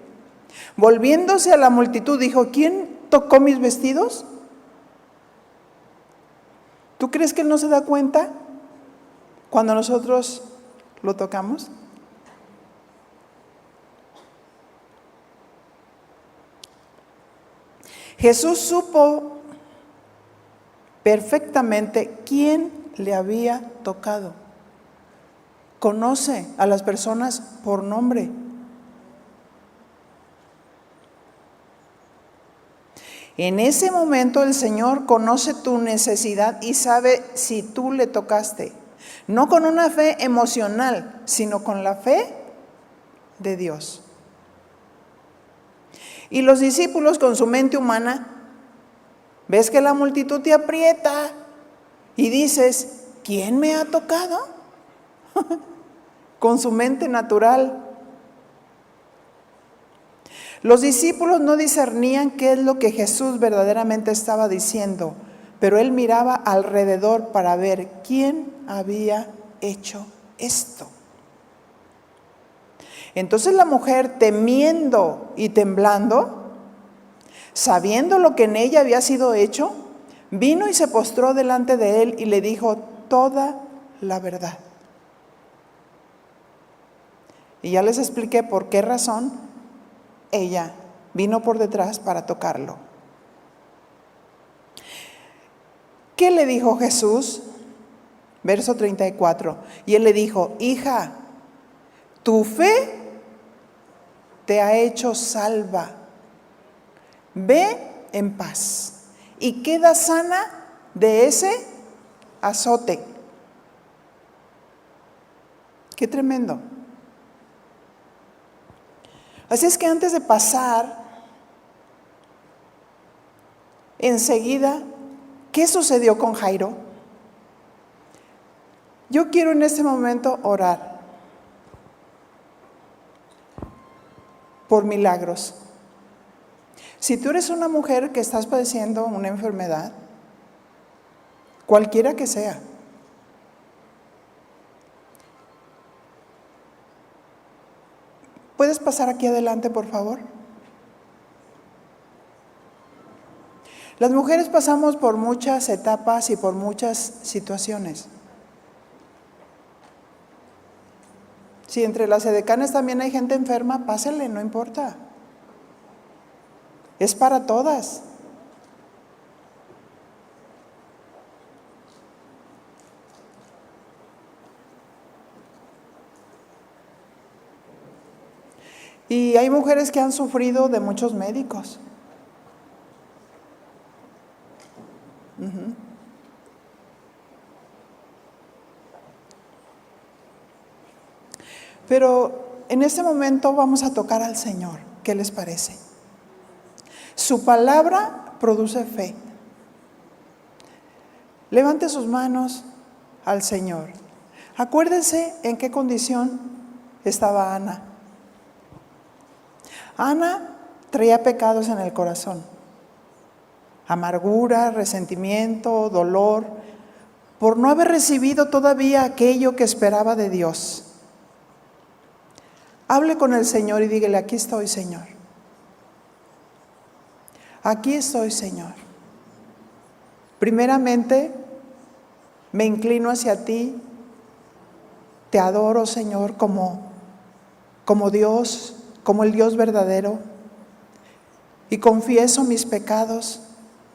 volviéndose a la multitud, dijo, ¿quién tocó mis vestidos? ¿Tú crees que él no se da cuenta cuando nosotros lo tocamos? Jesús supo perfectamente quién le había tocado. Conoce a las personas por nombre. En ese momento el Señor conoce tu necesidad y sabe si tú le tocaste. No con una fe emocional, sino con la fe de Dios. Y los discípulos con su mente humana, ves que la multitud te aprieta y dices, ¿quién me ha tocado? Con su mente natural. Los discípulos no discernían qué es lo que Jesús verdaderamente estaba diciendo, pero él miraba alrededor para ver quién había hecho esto. Entonces la mujer, temiendo y temblando, sabiendo lo que en ella había sido hecho, vino y se postró delante de él y le dijo toda la verdad. Y ya les expliqué por qué razón ella vino por detrás para tocarlo. ¿Qué le dijo Jesús? verso 34. Y él le dijo: hija, tu fe te ha hecho salva. Ve en paz y queda sana de ese azote. Qué tremendo. Así es que antes de pasar, enseguida, ¿qué sucedió con Jairo? Yo quiero en este momento orar por milagros. Si tú eres una mujer que estás padeciendo una enfermedad, cualquiera que sea, ¿puedes pasar aquí adelante, por favor? Las mujeres pasamos por muchas etapas y por muchas situaciones. Si entre las edecanes también hay gente enferma, pásenle, no importa. Es para todas. Y hay mujeres que han sufrido de muchos médicos. Pero en este momento vamos a tocar al Señor. ¿Qué les parece? Su palabra produce fe. Levante sus manos al Señor. Acuérdense en qué condición estaba Ana. Ana traía pecados en el corazón. Amargura, resentimiento, dolor, por no haber recibido todavía aquello que esperaba de Dios. Hable con el Señor y dígale: aquí estoy, Señor. Aquí estoy, Señor. Primeramente, me inclino hacia ti. Te adoro, Señor, como Dios, como el Dios verdadero. Y confieso mis pecados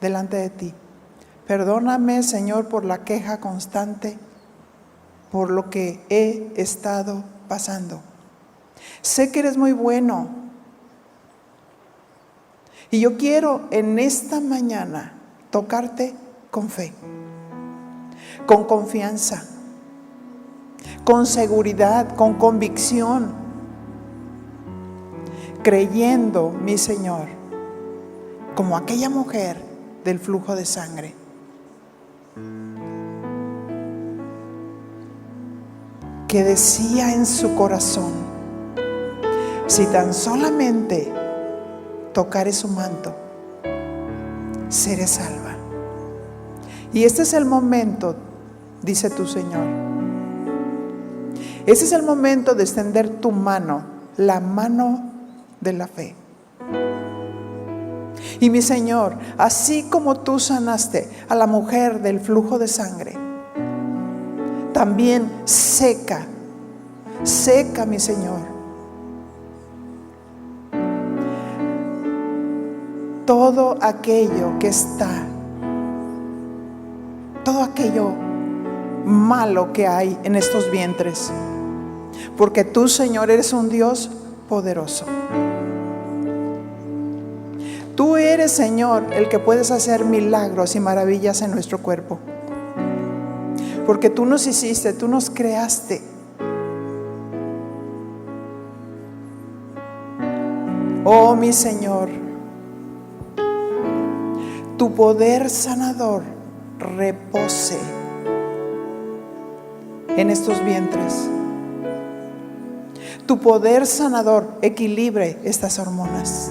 delante de ti. Perdóname, Señor, por la queja constante, por lo que he estado pasando. Sé que eres muy bueno. Y yo quiero en esta mañana tocarte con fe, con confianza, con seguridad, con convicción, creyendo, mi Señor, como aquella mujer del flujo de sangre. Que decía en su corazón: si tan solamente tocare su manto, seré salva. Y este es el momento, dice tu Señor. Ese es el momento de extender tu mano, la mano de la fe. Y mi Señor, así como tú sanaste a la mujer del flujo de sangre, también seca, mi Señor, todo aquello que está, todo aquello malo que hay en estos vientres, porque tú, Señor, eres un Dios poderoso. Tú eres, Señor, el que puedes hacer milagros y maravillas en nuestro cuerpo, porque tú nos hiciste, tú nos creaste. Oh, mi Señor, tu poder sanador repose en estos vientres. Tu poder sanador equilibre estas hormonas.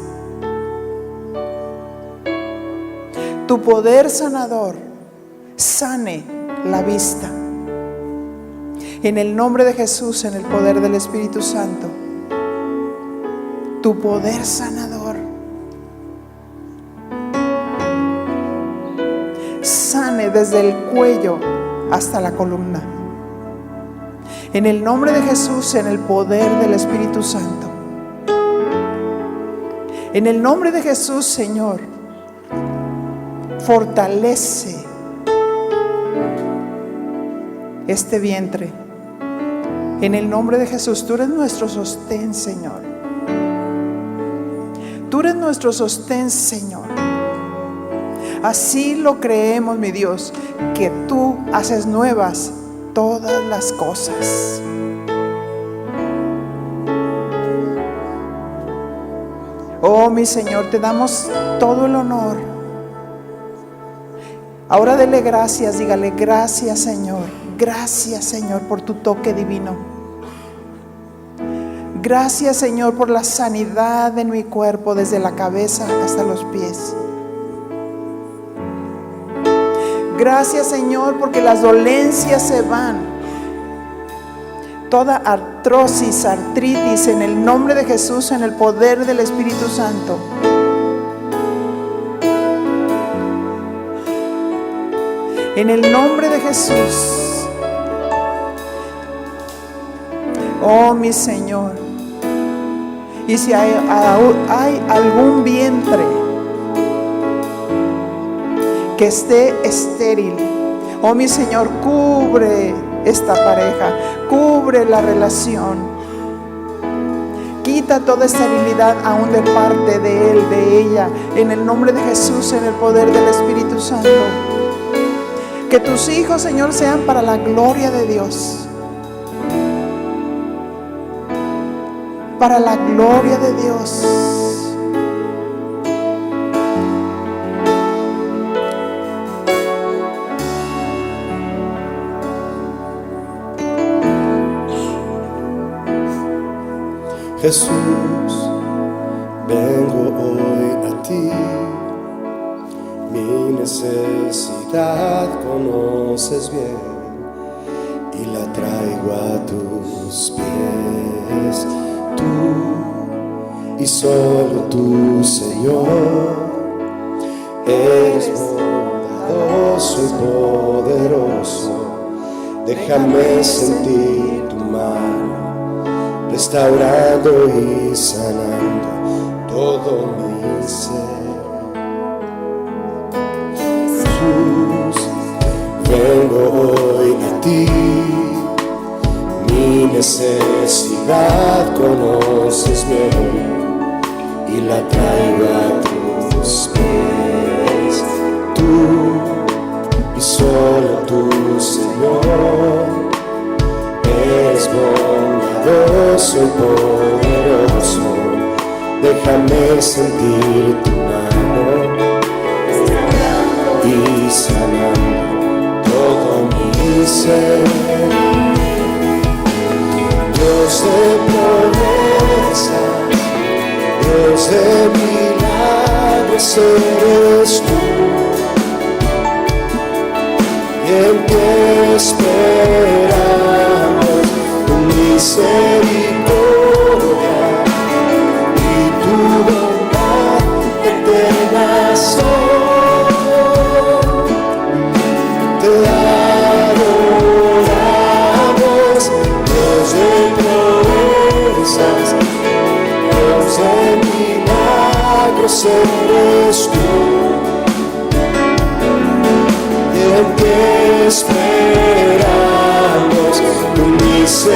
Tu poder sanador sane la vista. En el nombre de Jesús, en el poder del Espíritu Santo, tu poder sanador sane desde el cuello hasta la columna. En el nombre de Jesús, en el poder del Espíritu Santo. En el nombre de Jesús, Señor, fortalece este vientre. En el nombre de Jesús, tú eres nuestro sostén, Señor. Tú eres nuestro sostén, Señor. Así lo creemos, mi Dios, que tú haces nuevas todas las cosas. Oh, mi Señor, te damos todo el honor. Ahora dele gracias, dígale gracias, Señor. Gracias, Señor, por tu toque divino. Gracias, Señor, por la sanidad en mi cuerpo desde la cabeza hasta los pies. Gracias, Señor, porque las dolencias se van. Toda artrosis, artritis, en el nombre de Jesús, en el poder del Espíritu Santo. En el nombre de Jesús. Oh, mi Señor. Y si hay algún vientre que esté estéril, oh, mi Señor, cubre esta pareja, cubre la relación, quita toda esterilidad aún de parte de él, de ella, en el nombre de Jesús, en el poder del Espíritu Santo. Que tus hijos, Señor, sean para la gloria de Dios, para la gloria de Dios. Jesús, vengo hoy a ti, mi necesidad conoces bien y la traigo a tus pies. Tú y solo tú, Señor, eres bondadoso y poderoso. Déjame sentir tu mano restaurando y sanando todo mi ser. Jesús, vengo hoy a ti, mi necesidad conoces bien y la traigo a tus pies. Tú y solo tú, Señor, eres bondadoso y poderoso. Déjame sentir tu mano y sanando todo mi ser. Dios de promesas, Dios de milagros eres tú, y en ti esperamos tu misericordia y tu bondad eterna son. Te adoramos, Dios de proezas, Dios de milagros eres tú, y en ti esperamos tu misericordia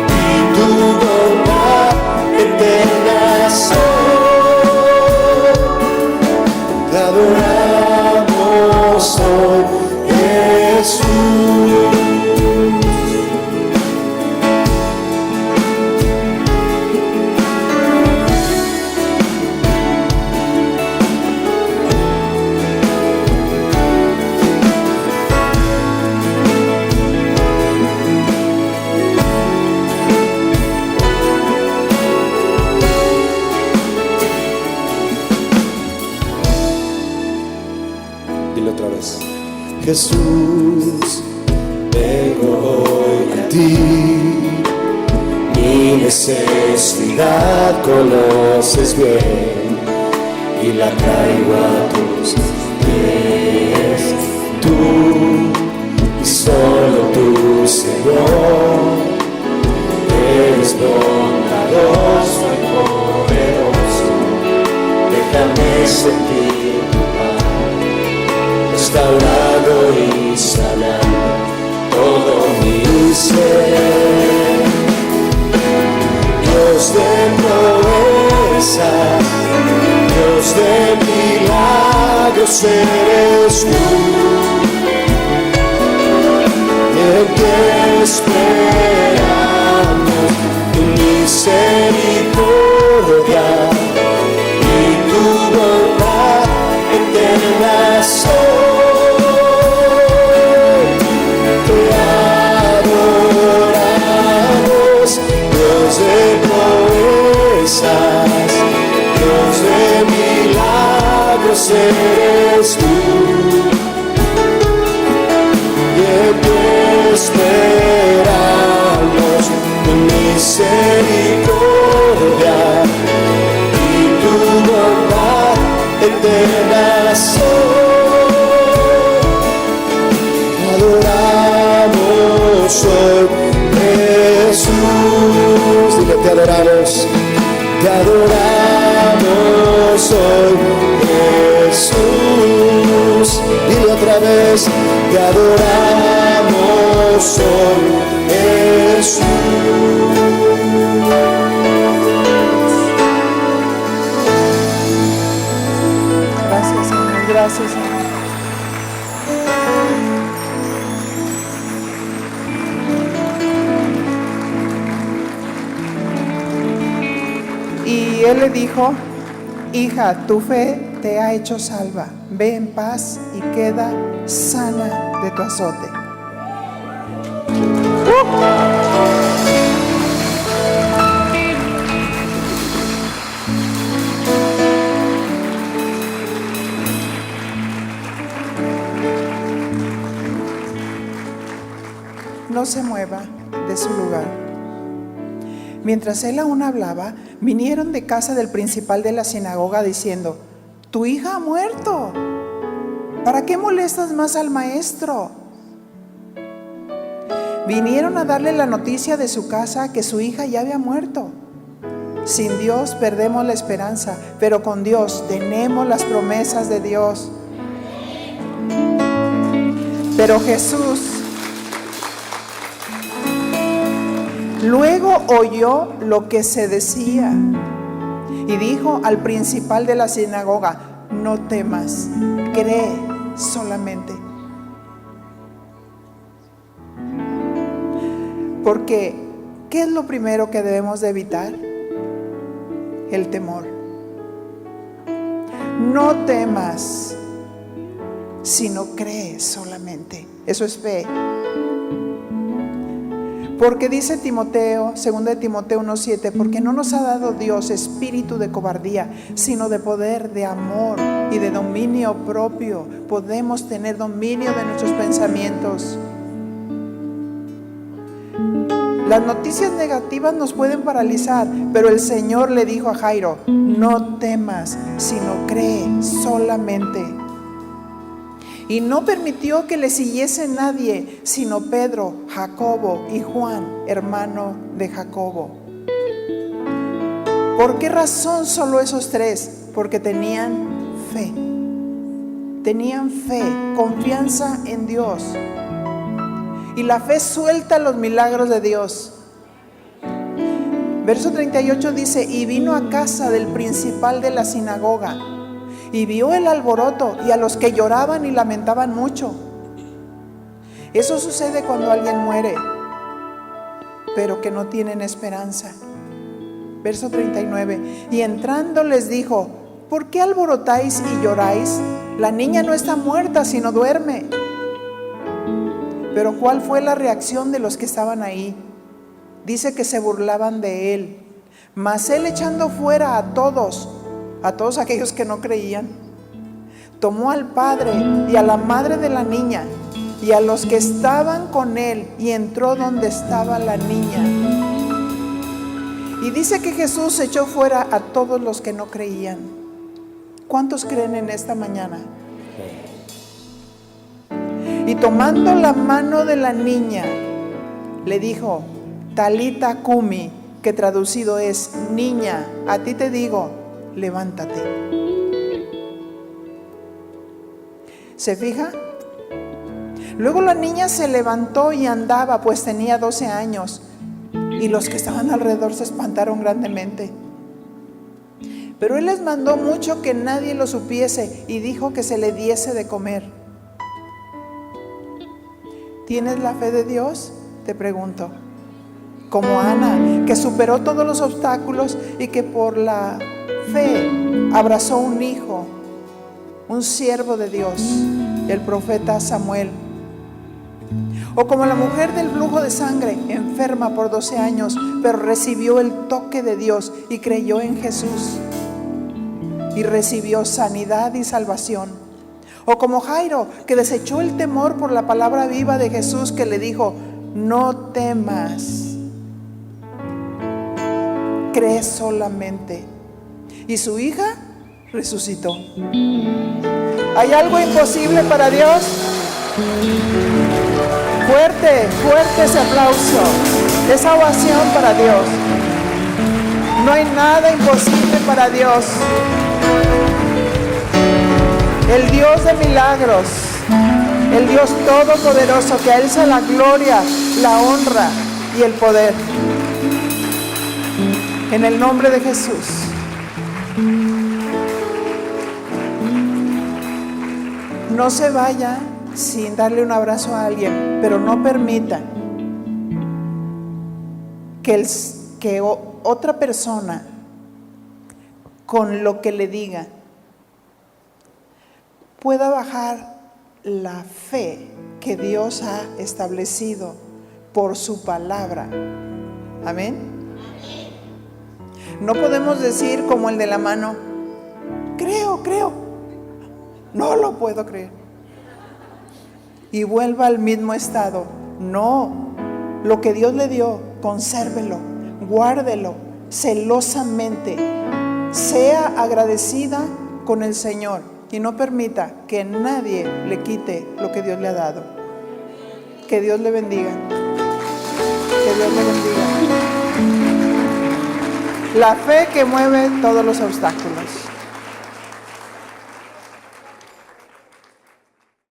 y tu bondad eterna son. Te adoramos hoy, Jesús. Dile otra vez. Jesús, vengo hoy a ti, mi necesidad conoces bien y la traigo a tus pies. Tú y solo tú, Señor, eres bondadoso y poderoso. Déjame sentir tu paz restaurando y sanando todo mi ser. Dios de proezas, Dios de milagros eres tú, en que esperamos tu misericordia y tu bondad eterna soy. Te adoramos, Dios de proezas, Dios de milagros eres tú, y en ti esperamos tu misericordia y tu bondad eterna soy. Te adoramos hoy, Jesús. Dile, te adoramos hoy, Jesús. Dile otra vez, te adoramos hoy, Jesús. Gracias, Señor. Gracias, Señor. Y él le dijo: hija, tu fe te ha hecho salva. Ve en paz y queda sana de tu azote. No se mueva de su lugar. Mientras él aún hablaba, vinieron de casa del principal de la sinagoga diciendo: tu hija ha muerto. ¿Para qué molestas más al maestro? Vinieron a darle la noticia de su casa que su hija ya había muerto. Sin Dios perdemos la esperanza, pero con Dios tenemos las promesas de Dios. Pero Jesús luego oyó lo que se decía y dijo al principal de la sinagoga: no temas, cree solamente. Porque, ¿qué es lo primero que debemos de evitar? El temor. No temas, sino cree solamente. Eso es fe. Porque dice Timoteo, 2 de Timoteo 1:7, porque no nos ha dado Dios espíritu de cobardía, sino de poder, de amor y de dominio propio. Podemos tener dominio de nuestros pensamientos. Las noticias negativas nos pueden paralizar, pero el Señor le dijo a Jairo: no temas, sino cree solamente. Y no permitió que le siguiese nadie, sino Pedro, Jacobo y Juan, hermano de Jacobo. ¿Por qué razón solo esos tres? Porque tenían fe. Tenían fe, confianza en Dios. Y la fe suelta los milagros de Dios. Verso 38 dice: y vino a casa del principal de la sinagoga, y vio el alboroto y a los que lloraban y lamentaban mucho. Eso sucede cuando alguien muere, pero que no tienen esperanza. Verso 39, y entrando les dijo: ¿por qué alborotáis y lloráis? La niña no está muerta, sino duerme. Pero ¿cuál fue la reacción de los que estaban ahí? Dice que se burlaban de él. Mas él, echando fuera a todos aquellos que no creían, tomó al padre y a la madre de la niña y a los que estaban con él, y entró donde estaba la niña. Y dice que Jesús echó fuera a todos los que no creían. ¿Cuántos creen en esta mañana? Y tomando la mano de la niña, le dijo: Talita cumi, que traducido es: niña, a ti te digo, levántate. ¿Se fija? Luego la niña se levantó y andaba, pues tenía 12 años. Y los que estaban alrededor se espantaron grandemente. Pero él les mandó mucho que nadie lo supiese y dijo que se le diese de comer. ¿Tienes la fe de Dios? Te pregunto. Como Ana, que superó todos los obstáculos y que por la fe abrazó un hijo, un siervo de Dios, el profeta Samuel. O como la mujer del flujo de sangre, enferma por 12 años, pero recibió el toque de Dios y creyó en Jesús y recibió sanidad y salvación. O como Jairo, que desechó el temor por la palabra viva de Jesús, que le dijo: no temas, cree solamente. Y su hija resucitó. ¿Hay algo imposible para Dios? Fuerte, fuerte ese aplauso, esa ovación para Dios. No hay nada imposible para Dios. El Dios de milagros, el Dios todopoderoso, que a Él sea la gloria, la honra y el poder. En el nombre de Jesús. No se vaya sin darle un abrazo a alguien, pero no permita que otra persona, con lo que le diga, pueda bajar la fe que Dios ha establecido por su palabra. Amén. No podemos decir como el de la mano: creo, no lo puedo creer, y vuelva al mismo estado. No, lo que Dios le dio, consérvelo, guárdelo celosamente, sea agradecida con el Señor y no permita que nadie le quite lo que Dios le ha dado. Que Dios le bendiga. Que Dios le bendiga. La fe que mueve todos los obstáculos.